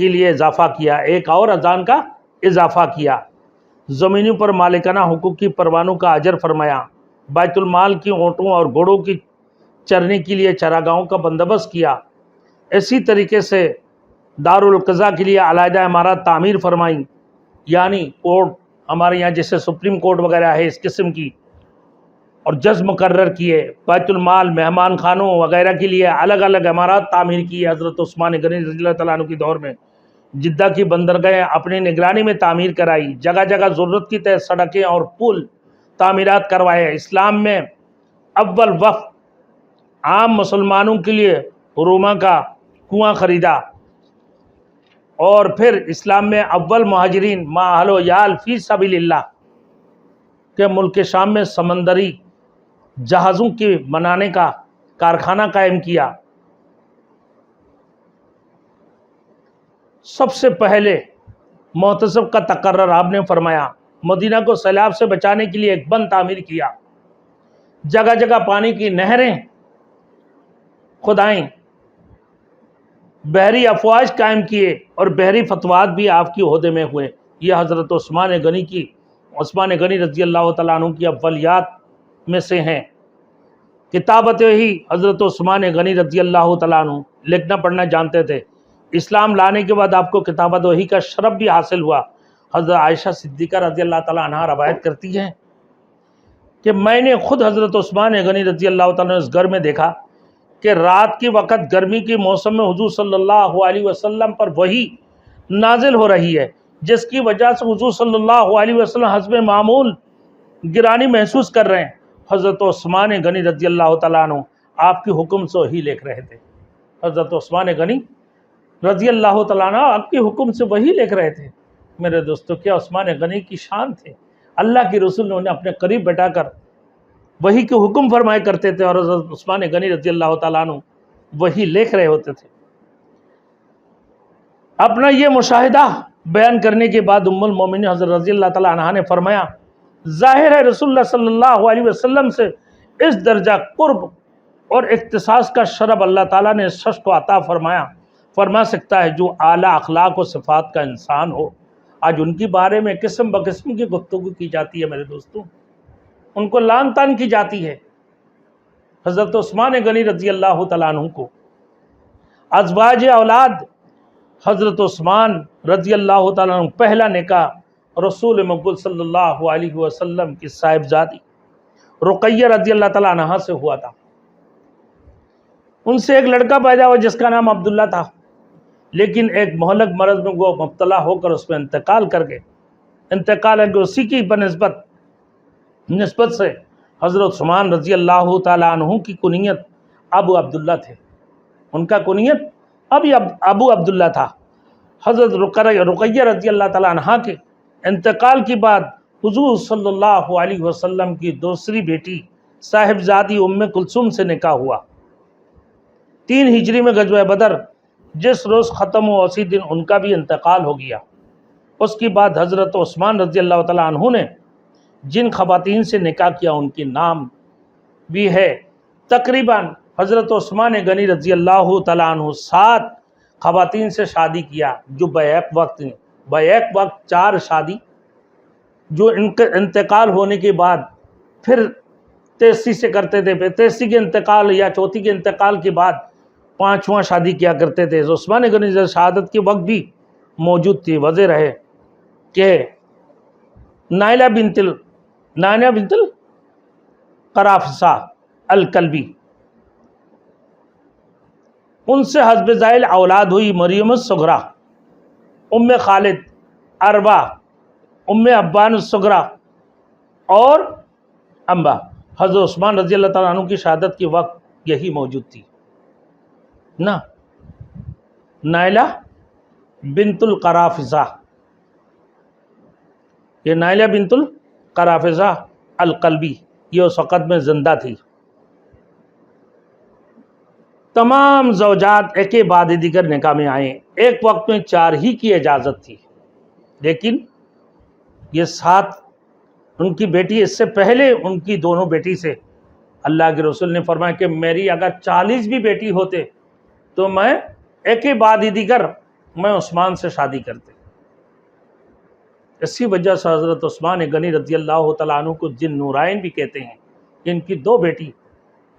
کا اضافہ کیا، زمینوں پر مالکانہ حقوق کی پروانوں کا اجر فرمایا، بیت المال کی اونٹوں اور گھوڑوں کی چرنے کے لیے چراگاہوں کا بندوبست کیا، اسی طریقے سے دارالقضاء کے لیے علیحدہ عمارات تعمیر فرمائیں، یعنی کورٹ ہمارے یہاں جیسے سپریم کورٹ وغیرہ ہے اس قسم کی، اور جج مقرر کیے، بیت المال، مہمان خانوں وغیرہ کے لیے الگ الگ عمارات تعمیر کی۔ حضرت عثمان غنی رضی اللہ تعالیٰ عنہ کے دور میں جدہ کی بندرگاہیں اپنی نگرانی میں تعمیر کرائی، جگہ جگہ ضرورت کی تحت سڑکیں اور پل تعمیرات کروائے، اسلام میں اول وقت عام مسلمانوں کے لیے روما کا کنواں خریدا، اور پھر اسلام میں اول مہاجرین ما اہل و یال فی سبیل اللہ کے ملک شام میں سمندری جہازوں کے بنانے کا کارخانہ قائم کیا۔ سب سے پہلے محتسب کا تقرر آپ نے فرمایا، مدینہ کو سیلاب سے بچانے کے لیے ایک بند تعمیر کیا، جگہ جگہ پانی کی نہریں کھدائیں، بحری افواج قائم کیے، اور بحری فتوحات بھی آپ کی عہدے میں ہوئے۔ یہ حضرت عثمان غنی رضی اللہ تعالیٰ عنہ کی اولیات میں سے ہیں۔ کتابت ہی حضرت عثمان غنی رضی اللہ تعالیٰ عنہ لکھنا پڑھنا جانتے تھے۔ اسلام لانے کے بعد آپ کو کتابت وحی کا شرف بھی حاصل ہوا۔ حضرت عائشہ صدیقہ رضی اللہ تعالیٰ عنہ روایت کرتی ہیں کہ میں نے خود حضرت عثمان غنی رضی اللہ تعالیٰ عنہ اس گھر میں دیکھا کہ رات کے وقت گرمی کے موسم میں حضور صلی اللہ علیہ وسلم پر وحی نازل ہو رہی ہے، جس کی وجہ سے حضور صلی اللہ علیہ وسلم حسب معمول گرانی محسوس کر رہے ہیں۔ حضرت عثمان غنی رضی اللہ تعالیٰ عنہ آپ کے حکم سے وحی لکھ رہے تھے۔ حضرت عثمان غنی رضی اللہ تعالیٰ عنہ آپ کے حکم سے وحی لکھ رہے تھے۔ میرے دوستو، کیا عثمان غنی کی شان تھے! اللہ کے رسول نے انہیں اپنے قریب بیٹھا کر وحی کے حکم فرمائے کرتے تھے، اور حضرت عثمان غنی رضی اللہ تعالیٰ عنہ وحی لکھ رہے ہوتے تھے۔ اپنا یہ مشاہدہ بیان کرنے کے بعد ام المومنین حضرت رضی اللہ تعالیٰ عنہ نے فرمایا، ظاہر ہے رسول اللہ صلی اللہ علیہ وسلم سے اس درجہ قرب اور اختصاص کا شرف اللہ تعالیٰ نے اس شخص کو عطا فرما سکتا ہے جو اعلیٰ اخلاق و صفات کا انسان ہو۔ آج ان کے بارے میں قسم بقسم کی گفتگو کی جاتی ہے میرے دوستوں، ان کو لعن طعن کی جاتی ہے۔ حضرت عثمان غنی رضی اللہ تعالیٰ عنہ کو ازواج اولاد حضرت عثمان رضی اللہ تعالیٰ عنہ پہلا نکاح رسول مقبول صلی اللہ علیہ وسلم کی صاحبزادی رقیہ رضی اللہ تعالیٰ عنہ سے ہوا تھا۔ ان سے ایک لڑکا پیدا ہوا جس کا نام عبداللہ تھا، لیکن ایک مہلک مرض میں وہ مبتلا ہو کر اس میں انتقال کر گئے۔ اسی کی نسبت سے حضرت عثمان رضی اللہ تعالیٰ عنہ کی کنیت ابو عبداللہ تھے، ان کا کنیت ابو عبداللہ تھا۔ حضرت رقیہ رضی اللہ تعالیٰ عنہ کے انتقال کے بعد حضور صلی اللہ علیہ وسلم کی دوسری بیٹی صاحبزادی ام کلثوم سے نکاح ہوا۔ 3 ہجری میں غزوہ بدر جس روز ختم ہوا اسی دن ان کا بھی انتقال ہو گیا۔ اس کے بعد حضرت عثمان رضی اللہ تعالیٰ عنہ نے جن خواتین سے نکاح کیا ان کے نام بھی ہے۔ تقریباً حضرت عثمان غنی رضی اللہ تعالیٰ عنہ 7 خواتین سے شادی کیا، جو بیک وقت 4 شادی، جو ان کے انتقال ہونے کے بعد پھر 83 سے کرتے تھے، پھر 83 کے انتقال یا 34 کے انتقال کے بعد 5واں شادی کیا کرتے تھے۔ عثمان غنی شہادت کے وقت بھی موجود تھی۔ وجہ رہے کہ نائلہ بنت القرافصہ الکلبی، ان سے حسب ذیل اولاد ہوئی مریم الصغریٰ، ام خالد، اربا، ام ابان الصغریٰ اور امبا۔ حضرت عثمان رضی اللہ تعالیٰ عنہ کی شہادت کے وقت یہی موجود تھی نا، نائلہ بنت القرافصہ، یہ نائلہ بنت القرافصہ القلبی یہ اس وقت میں زندہ تھی۔ تمام زوجات ایک بعد دیگر نکاح میں آئیں، ایک وقت میں 4 ہی کی اجازت تھی، لیکن یہ 7 ان کی بیٹی، اس سے پہلے ان کی دونوں بیٹی سے اللہ کے رسول نے فرمایا کہ میری اگر 40 بھی بیٹی ہوتے تو میں ایک بعد دیگر میں عثمان سے شادی کرتے۔ اسی وجہ سے حضرت عثمان غنی رضی اللہ تعالیٰ عنہ کو جن نورائن بھی کہتے ہیں۔ ان کی 2 بیٹی،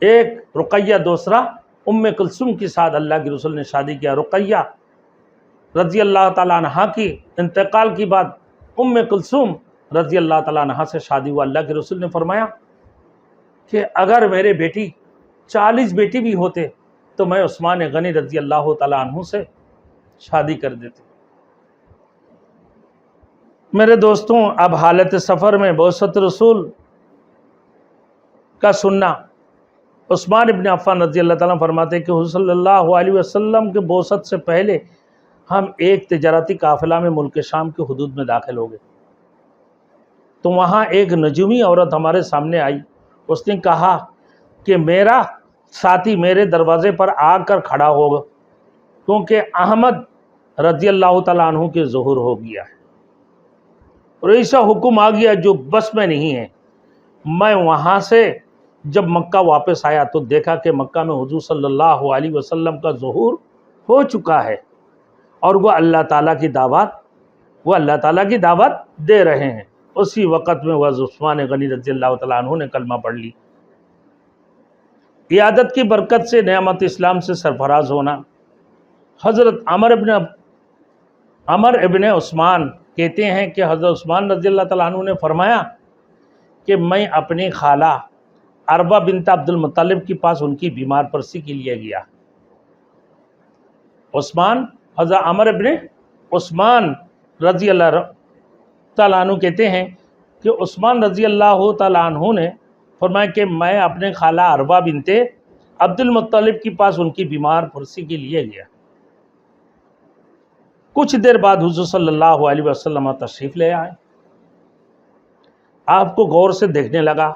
ایک رقیہ، دوسرا ام کلثوم کے ساتھ اللہ کے رسول نے شادی کیا۔ رقیہ رضی اللہ تعالیٰ عنہ کی انتقال کے بعد ام کلثوم رضی اللہ تعالیٰ عنہ سے شادی ہوا۔ اللہ کے رسول نے فرمایا کہ اگر میرے بیٹی 40 بیٹی بھی ہوتے تو میں عثمان غنی رضی اللہ تعالیٰ عنہ سے شادی کر دیتے۔ میرے دوستوں، اب حالت سفر میں بعثت رسول کا سننا، عثمان ابن عفان رضی اللہ تعالیٰ فرماتے ہیں کہ حضور صلی اللہ علیہ وسلم کے بعثت سے پہلے ہم ایک تجارتی قافلہ میں ملک شام کے حدود میں داخل ہو گئے، تو وہاں ایک نجومی عورت ہمارے سامنے آئی۔ اس نے کہا کہ میرا ساتھی میرے دروازے پر آ کر کھڑا ہوگا، کیونکہ احمد رضی اللہ تعالیٰ عنہ کے ظہور ہو گیا ہے اور ایسا حکم آ گیا جو بس میں نہیں ہے۔ میں وہاں سے جب مکہ واپس آیا تو دیکھا کہ مکہ میں حضور صلی اللہ علیہ وسلم کا ظہور ہو چکا ہے اور وہ اللہ تعالیٰ کی دعوت دے رہے ہیں۔ اسی وقت میں وہ عثمان غنی رضی اللہ تعالیٰ عنہ نے کلمہ پڑھ لی۔ عیادت کی برکت سے نعمت اسلام سے سرفراز ہونا۔ حضرت عمر ابن عثمان کہتے ہیں کہ حضرت عثمان رضی اللہ تعالیٰ عنہ نے فرمایا کہ میں اپنی خالہ اربا بنت عبد المطلب کے پاس ان کی بیمار پرسی کے لیے گیا۔ حضرت عمر ابن عثمان رضی اللہ تعالیٰ عنہ کہتے ہیں کہ عثمان رضی اللہ تعالیٰ عنہ نے فرمایا کہ میں اپنے خالہ اربا بنت عبد المطلب کے پاس ان کی بیمار پرسی کے لیے گیا۔ کچھ دیر بعد حضور صلی اللہ علیہ وسلم تشریف لے آئے۔ آپ کو غور سے دیکھنے لگا۔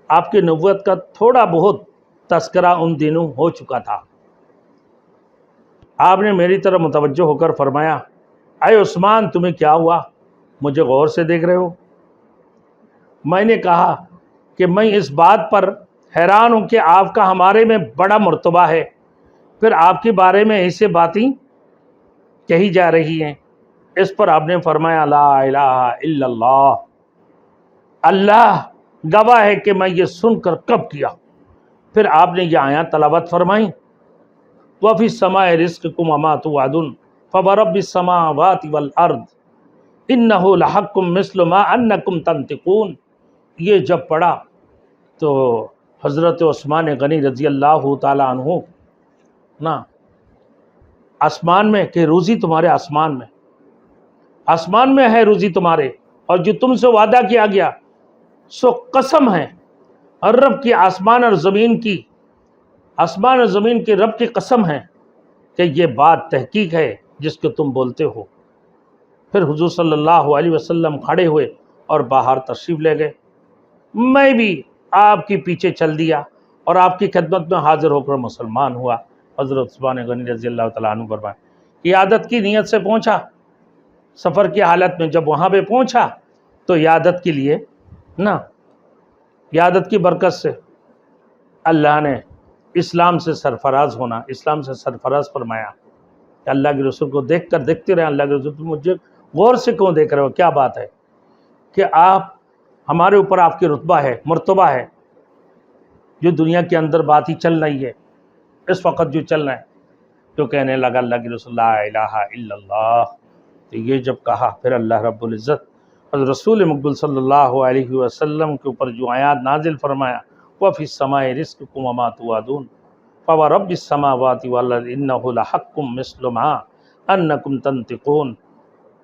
آپ کی نبوت کا تھوڑا بہت تذکرہ ان دنوں ہو چکا تھا۔ آپ نے میری طرف متوجہ ہو کر فرمایا، اے عثمان، تمہیں کیا ہوا؟ مجھے غور سے دیکھ رہے ہو؟ میں نے کہا کہ میں اس بات پر حیران ہوں کہ آپ کا ہمارے میں بڑا مرتبہ ہے، پھر آپ کے بارے میں ایسے باتیں کہی جا رہی ہیں۔ اس پر آپ نے فرمایا، لا الہ الا اللہ، اللہ گواہ ہے کہ میں یہ سن کر کب کیا۔ پھر آپ نے یہ آیات تلاوت فرمائی، وَفِي السَّمَاءِ رِزْقُكُمْ وَمَا تُوعَدُونَ فَوَرَبِّ السَّمَاوَاتِ وَالْأَرْضِ إِنَّهُ لَحَقٌّ مِثْلُ مَا أَنَّكُمْ تَنطِقُونَ۔ یہ جب پڑھا تو حضرت عثمان غنی رضی اللہ تعالیٰ عنہ آسمان میں کہ روزی تمہارے آسمان میں ہے روزی تمہارے، اور جو تم سے وعدہ کیا گیا سو قسم ہے اور رب کی آسمان اور زمین کے رب کی قسم ہے کہ یہ بات تحقیق ہے جس کو تم بولتے ہو۔ پھر حضور صلی اللہ علیہ وسلم کھڑے ہوئے اور باہر تشریف لے گئے۔ میں بھی آپ کے پیچھے چل دیا اور آپ کی خدمت میں حاضر ہو کر مسلمان ہوا۔ حضرت عثمان غنی رضی اللہ تعالیٰ عنہ فرمائے، عیادت کی نیت سے پہنچا، سفر کی حالت میں جب وہاں پہ پہنچا تو عیادت کے لیے عیادت کی برکت سے اللہ نے اسلام سے سرفراز ہونا، اسلام سے سرفراز فرمایا کہ اللہ کے رسول کو دیکھ کر دیکھتے رہے، اللہ کے رسول تم مجھے غور سے کیوں دیکھ رہے ہو، کیا بات ہے کہ آپ ہمارے اوپر آپ کی رتبہ ہے، مرتبہ ہے، جو دنیا کے اندر بات ہی چل رہی ہے اس وقت جو چل رہا ہے۔ تو کہنے لگا اللہ کے رسول لا الہ الا اللہ۔ تو یہ جب کہا پھر اللہ رب العزت حضرت رسول مقبول صلی اللہ علیہ وسلم کے اوپر جو آیات نازل فرمایا وَفِي السَّمَاءِ رِزْقُكُمْ وَمَا تُوعَدُونَ فَوَرَبِّ السَّمَاوَاتِ وَالْأَرْضِ إِنَّهُ لَحَقٌّ مِثْلُ مَا أَنَّكُمْ تَنطِقُونَ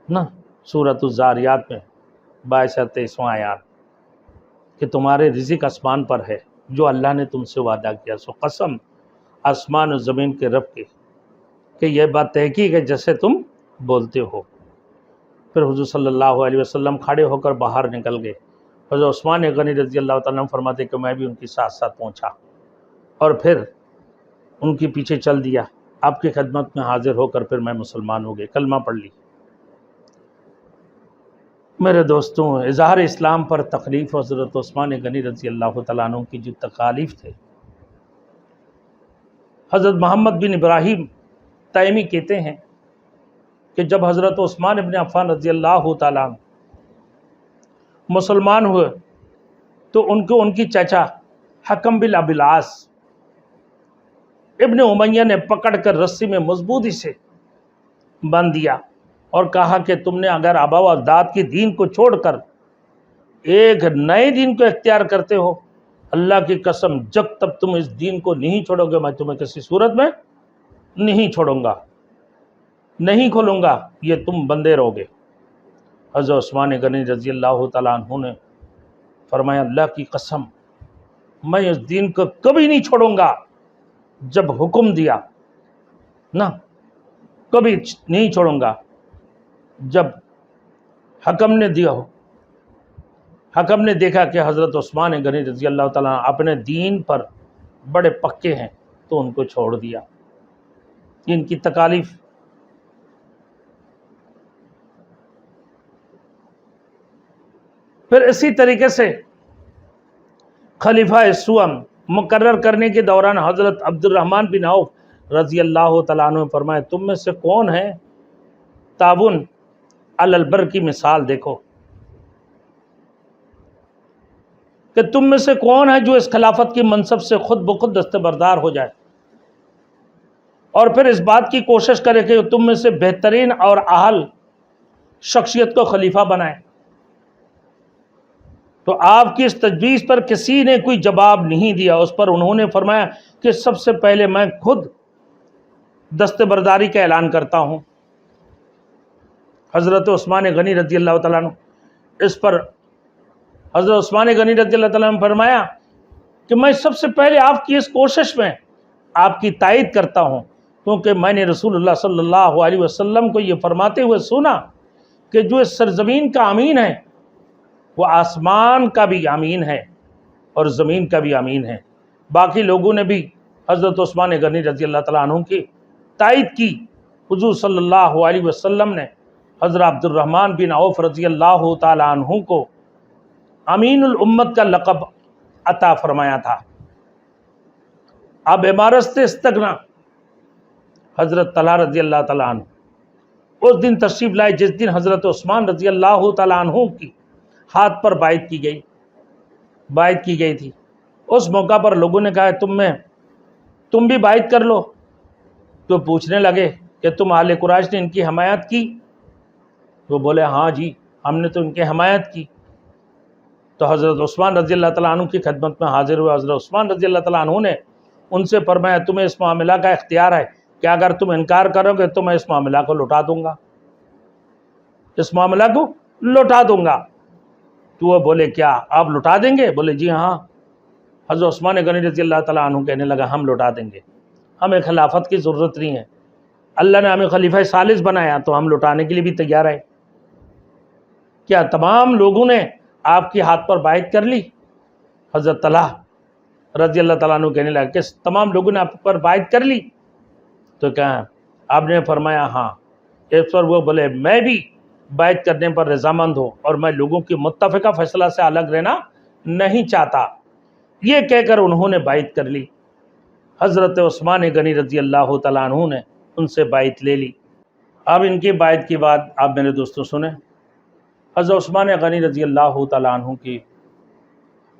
نا سورۃ الزاریات میں 22 اور 23واں آیات کہ تمہارے رزق آسمان پر ہے جو اللہ نے تم سے وعدہ کیا، سو قسم آسمان و زمین کے رب کے کہ یہ بات تحقیق ہے جیسے تم بولتے ہو۔ پھر حضور صلی اللہ علیہ وسلم کھڑے ہو کر باہر نکل گئے۔ حضرت عثمان غنی رضی اللہ تعالیٰ عنہ فرماتے کہ میں بھی ان کے ساتھ ساتھ پہنچا اور پھر ان کے پیچھے چل دیا، آپ کی خدمت میں حاضر ہو کر پھر میں مسلمان ہو گئے، کلمہ پڑھ لی۔ میرے دوستوں، اظہار اسلام پر تکلیف حضرت عثمان غنی رضی اللہ تعالیٰ عنہ کی جو تکالیف تھے، حضرت محمد بن ابراہیم تیمی کہتے ہیں کہ جب حضرت عثمان ابن عفان رضی اللہ تعالیٰ عنہ مسلمان ہوئے تو ان کی چچا حکم بن ابی العاص ابن امیہ نے پکڑ کر رسی میں مضبوطی سے باندھ دیا اور کہا کہ تم نے اگر آبا و اجداد کے دین کو چھوڑ کر ایک نئے دین کو اختیار کرتے ہو، اللہ کی قسم جب تک تم اس دین کو نہیں چھوڑو گے میں تمہیں کسی صورت میں نہیں چھوڑوں گا، نہیں کھولوں گا، یہ تم بندے رہو گے۔ حضرت عثمان غنی رضی اللہ تعالیٰ عنہ نے فرمایا اللہ کی قسم میں اس دین کو کبھی نہیں چھوڑوں گا، جب حکم دیا نا کبھی نہیں چھوڑوں گا، جب حکم نے دیا ہو، حکم نے دیکھا کہ حضرت عثمان غنی رضی اللہ تعالیٰ عنہ اپنے دین پر بڑے پکے ہیں تو ان کو چھوڑ دیا۔ ان کی تکالیف پھر اسی طریقے سے خلیفہ سوم مقرر کرنے کے دوران حضرت عبد الرحمن بن عوف رضی اللہ تعالیٰ عنہ نے فرمایا تم میں سے کون ہے تعاون علی البر کی مثال دیکھو کہ تم میں سے کون ہے جو اس خلافت کی منصب سے خود بخود دستبردار ہو جائے اور پھر اس بات کی کوشش کرے کہ تم میں سے بہترین اور اہل شخصیت کو خلیفہ بنائے۔ تو آپ کی اس تجویز پر کسی نے کوئی جواب نہیں دیا، اس پر انہوں نے فرمایا کہ سب سے پہلے میں خود دستبرداری کا اعلان کرتا ہوں۔ حضرت عثمان غنی رضی اللہ تعالیٰ عنہ اس پر حضرت عثمان غنی رضی اللہ تعالیٰ عنہ نے فرمایا کہ میں سب سے پہلے آپ کی اس کوشش میں آپ کی تائید کرتا ہوں، کیونکہ میں نے رسول اللہ صلی اللہ علیہ وسلم کو یہ فرماتے ہوئے سنا کہ جو اس سرزمین کا امین ہے وہ آسمان کا بھی امین ہے اور زمین کا بھی امین ہے۔ باقی لوگوں نے بھی حضرت عثمان غنی رضی اللہ تعالیٰ عنہ کی تائید کی۔ حضور صلی اللہ علیہ وسلم نے حضرت عبد الرحمن بن عوف رضی اللہ تعالیٰ عنہ کو امین الامت کا لقب عطا فرمایا تھا۔ اب عمارت استغنا حضرت طلحہ رضی اللہ تعالیٰ عنہ اس دن تشریف لائے جس دن حضرت عثمان رضی اللہ تعالیٰ عنہ کی ہاتھ پر بیعت کی گئی تھی۔ اس موقع پر لوگوں نے کہا تم بھی بیعت کر لو، تو پوچھنے لگے کہ تم اہل قریش نے ان کی حمایت کی؟ تو بولے ہاں جی ہم نے تو ان کی حمایت کی۔ تو حضرت عثمان رضی اللہ تعالیٰ عنہ کی خدمت میں حاضر ہوئے۔ حضرت عثمان رضی اللہ تعالیٰ عنہ نے ان سے فرمایا تمہیں اس معاملہ کا اختیار ہے کہ اگر تم انکار کرو گے تو میں اس معاملہ کو لوٹا دوں گا، اس معاملہ کو لوٹا دوں گا۔ تو وہ بولے کیا آپ لوٹا دیں گے؟ بولے جی ہاں۔ حضرت عثمان غنی رضی اللہ تعالیٰ عنہ کہنے لگا ہم لوٹا دیں گے، ہمیں خلافت کی ضرورت نہیں ہے، اللہ نے ہمیں خلیفہ ثالث بنایا تو ہم لوٹانے کے لیے بھی تیار ہے۔ کیا تمام لوگوں نے آپ کی ہاتھ پر بیعت کر لی؟ حضرت طلحہ رضی اللہ تعالیٰ عنہ کہنے لگا کہ تمام لوگوں نے آپ پر بیعت کر لی؟ تو کہا آپ نے فرمایا ہاں۔ اس پر وہ بولے میں بھی بیعت کرنے پر رضامند ہوں اور میں لوگوں کی متفقہ فیصلہ سے الگ رہنا نہیں چاہتا۔ یہ کہہ کر انہوں نے بیعت کر لی۔ حضرت عثمان غنی رضی اللہ تعالیٰ عنہ نے ان سے بیعت لے لی۔ اب ان کی بیعت کی بات آپ میرے دوستوں سنیں۔ حضرت عثمان غنی رضی اللہ تعالیٰ عنہ کی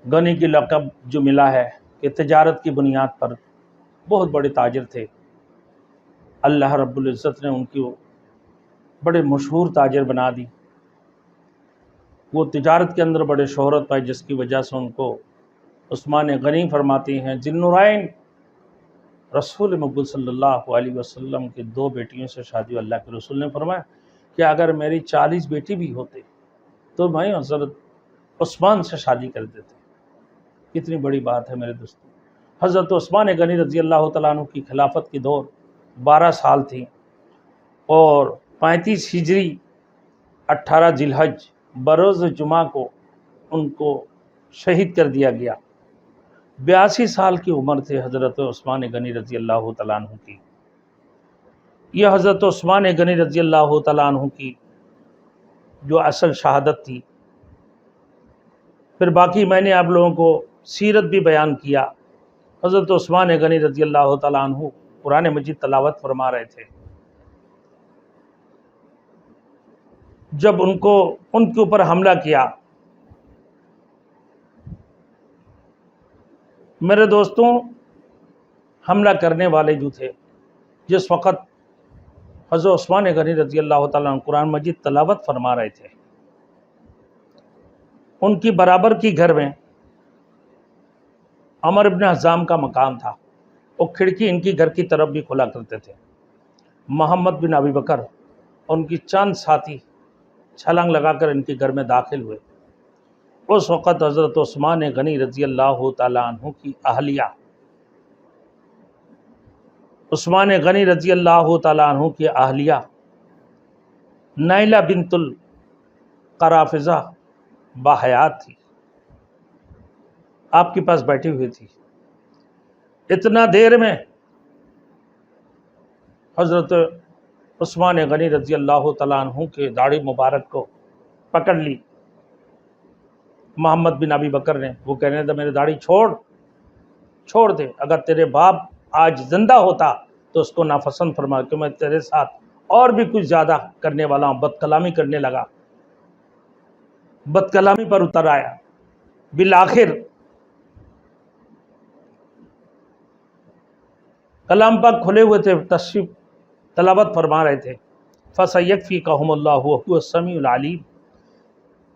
غنی کی لقب جو ملا ہے کہ تجارت کی بنیاد پر بہت بڑے تاجر تھے۔ اللہ رب العزت نے ان کی بڑے مشہور تاجر بنا دی۔ وہ تجارت کے اندر بڑے شہرت پائی، جس کی وجہ سے ان کو عثمان غنی فرماتے ہیں ذی النورین، رسول مقبول صلی اللہ علیہ وسلم کے 2 بیٹیوں سے شادی۔ اللہ کے رسول نے فرمایا کہ اگر میری 40 بیٹی بھی ہوتے تو میں حضرت عثمان سے شادی کر دیتے۔ کتنی بڑی بات ہے میرے دوستوں۔ حضرت عثمان غنی رضی اللہ تعالیٰ عنہ کی خلافت کی دور 12 سال تھی، اور 35 ہجری 18 ذی الحج بروز جمعہ کو ان کو شہید کر دیا گیا۔ 82 سال کی عمر تھے حضرت عثمان غنی رضی اللہ تعالیٰ عنہ کی۔ یہ حضرت عثمان غنی رضی اللہ تعالیٰ عنہ کی جو اصل شہادت تھی۔ پھر باقی میں نے آپ لوگوں کو سیرت بھی بیان کیا۔ حضرت عثمان غنی رضی اللہ تعالیٰ عنہ قرآن مجید تلاوت فرما رہے تھے، جب ان کے اوپر حملہ کیا۔ میرے دوستوں، حملہ کرنے والے جو تھے، جس وقت حضرت عثمان غنی رضی اللہ تعالیٰ عنہ قرآن مجید تلاوت فرما رہے تھے، ان کی برابر کی گھر میں عمر بن حزام کا مکان تھا، وہ کھڑکی ان کی گھر کی طرف بھی کھلا کرتے تھے۔ محمد بن ابی بکر اور ان کی چند ساتھی چھلانگ لگا کر ان کے گھر میں داخل ہوئے۔ اس وقت حضرت عثمان غنی رضی اللہ تعالیٰ عنہ کی اہلیہ، عثمان غنی رضی اللہ تعالیٰ عنہ کی اہلیہ نائلہ بنت القرافزہ باحیات تھی، آپ کے پاس بیٹھی ہوئی تھی۔ اتنا دیر میں حضرت عثمان غنی رضی اللہ تعالیٰ عنہ کے داڑھی مبارک کو پکڑ لی محمد بن ابی بکر نے۔ وہ کہنے لگا میرے داڑھی چھوڑ دے، اگر تیرے باپ آج زندہ ہوتا تو اس کو ناپسند فرما کہ میں تیرے ساتھ اور بھی کچھ زیادہ کرنے والا ہوں۔ بد کلامی کرنے لگا، بد کلامی پر اتر آیا۔ بالآخر کلام پاک کھلے ہوئے تھے، تشریف تلاوت فرما رہے تھے، فَسَيَكْفِيكَهُمُ اللَّهُ وَهُوَ السَّمِيعُ الْعَلِيمُ،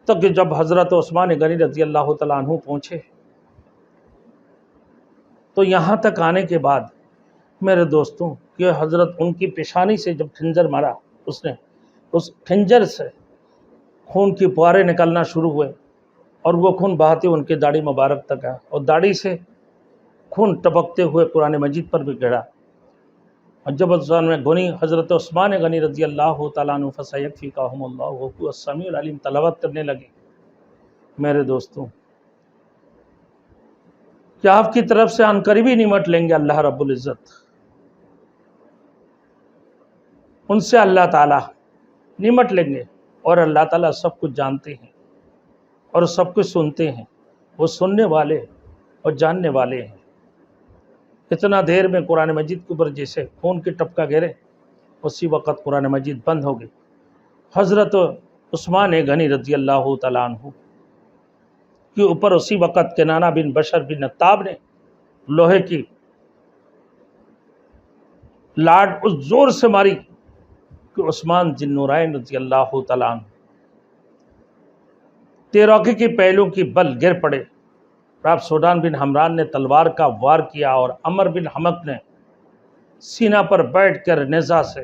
تک کہ جب حضرت عثمان غنی رضی اللہ تعالیٰ عنہ پہنچے تو یہاں تک آنے کے بعد میرے دوستوں کہ حضرت ان کی پیشانی سے جب خنجر مارا، اس خنجر سے خون کی پوارے نکلنا شروع ہوئے، اور وہ خون بہاتے ان کے داڑھی مبارک تک آیا، اور داڑھی سے خون ٹپکتے ہوئے قرآن مجید پر بھی گرا۔ اور جب حضرت عثمان غنی رضی اللہ تعالیٰ عنہ فَسَيَكْفِيكَهُمُ اللَّهُ وَهُوَ السَّمِيعُ الْعَلِيمُ تلاوت کرنے لگے۔ میرے دوستوں، کیا آپ کی طرف سے عنقریب ہی نمٹ لیں گے اللہ رب العزت؟ ان سے اللہ تعالیٰ نمٹ لیں گے، اور اللہ تعالیٰ سب کچھ جانتے ہیں اور سب کچھ سنتے ہیں، وہ سننے والے اور جاننے والے ہیں۔ اتنا دیر میں قرآن مجید کے اوپر جیسے خون کی ٹپکا گرے، اسی وقت قرآن مجید بند ہو گئی۔ حضرت عثمان غنی رضی اللہ تعالیٰ عنہ کے اوپر اسی وقت کنانہ بن بشر بن نتاب نے لوہے کی لاٹ اس زور سے ماری کہ عثمان ذی النورین رضی اللہ تعالیٰ عنہ تیراکی کی پہلو کی بل گر پڑے۔ آپ سودان بن حمران نے تلوار کا وار کیا، اور عمر بن حمق نے سینہ پر بیٹھ کر نیزہ سے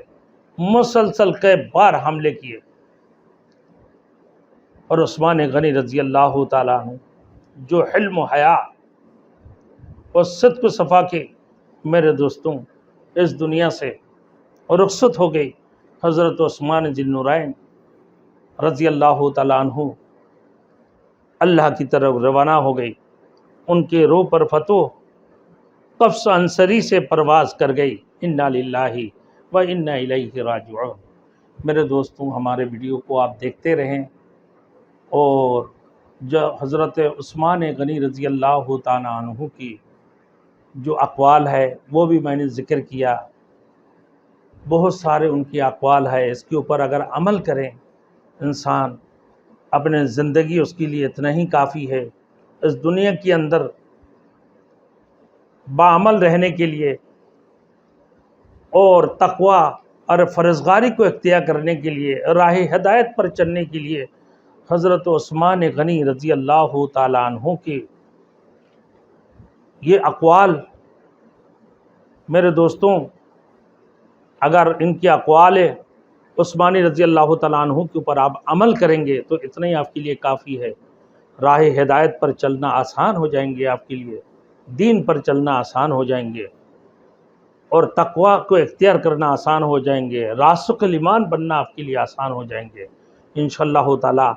مسلسل کئی بار حملے کیے، اور عثمان غنی رضی اللہ تعالیٰ عنہ جو حلم و حیا اور صدق و صفا کے میرے دوستوں اس دنیا سے رخصت ہو گئی۔ حضرت عثمان ذی النورین رضی اللہ تعالیٰ عنہ اللہ کی طرف روانہ ہو گئی۔ ان کے روح پر فتح قفص انصری سے پرواز کر گئی۔ انا للہ و انا الیہ راجعون۔ میرے دوستوں، ہمارے ویڈیو کو آپ دیکھتے رہیں اور جو حضرت عثمان غنی رضی اللہ تعالیٰ عنہ کی جو اقوال ہے وہ بھی میں نے ذکر کیا، بہت سارے ان کی اقوال ہے، اس کے اوپر اگر عمل کریں انسان اپنے زندگی اس کے لیے اتنا ہی کافی ہے۔ اس دنیا کے اندر باعمل رہنے کے لیے اور تقوی اور فرزگاری کو اختیار کرنے کے لیے، راہ ہدایت پر چلنے کے لیے حضرت عثمان غنی رضی اللہ تعالیٰ عنہ کی یہ اقوال، میرے دوستوں، اگر ان کی اقوال عثمانی رضی اللہ تعالیٰ عنہ کے اوپر آپ عمل کریں گے تو اتنا ہی آپ کے لیے کافی ہے۔ راہ ہدایت پر چلنا آسان ہو جائیں گے آپ کے لیے، دین پر چلنا آسان ہو جائیں گے، اور تقوی کو اختیار کرنا آسان ہو جائیں گے، راسخ الایمان بننا آپ کے لیے آسان ہو جائیں گے انشاءاللہ تعالی۔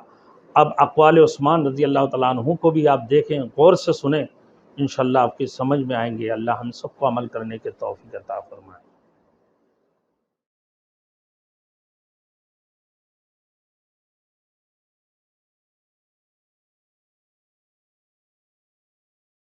اب اقوال عثمان رضی اللہ تعالیٰ عنہ کو بھی آپ دیکھیں، غور سے سنیں، انشاءاللہ آپ کی سمجھ میں آئیں گے۔ اللہ ہم سب کو عمل کرنے کے توفیق عطا فرمائے۔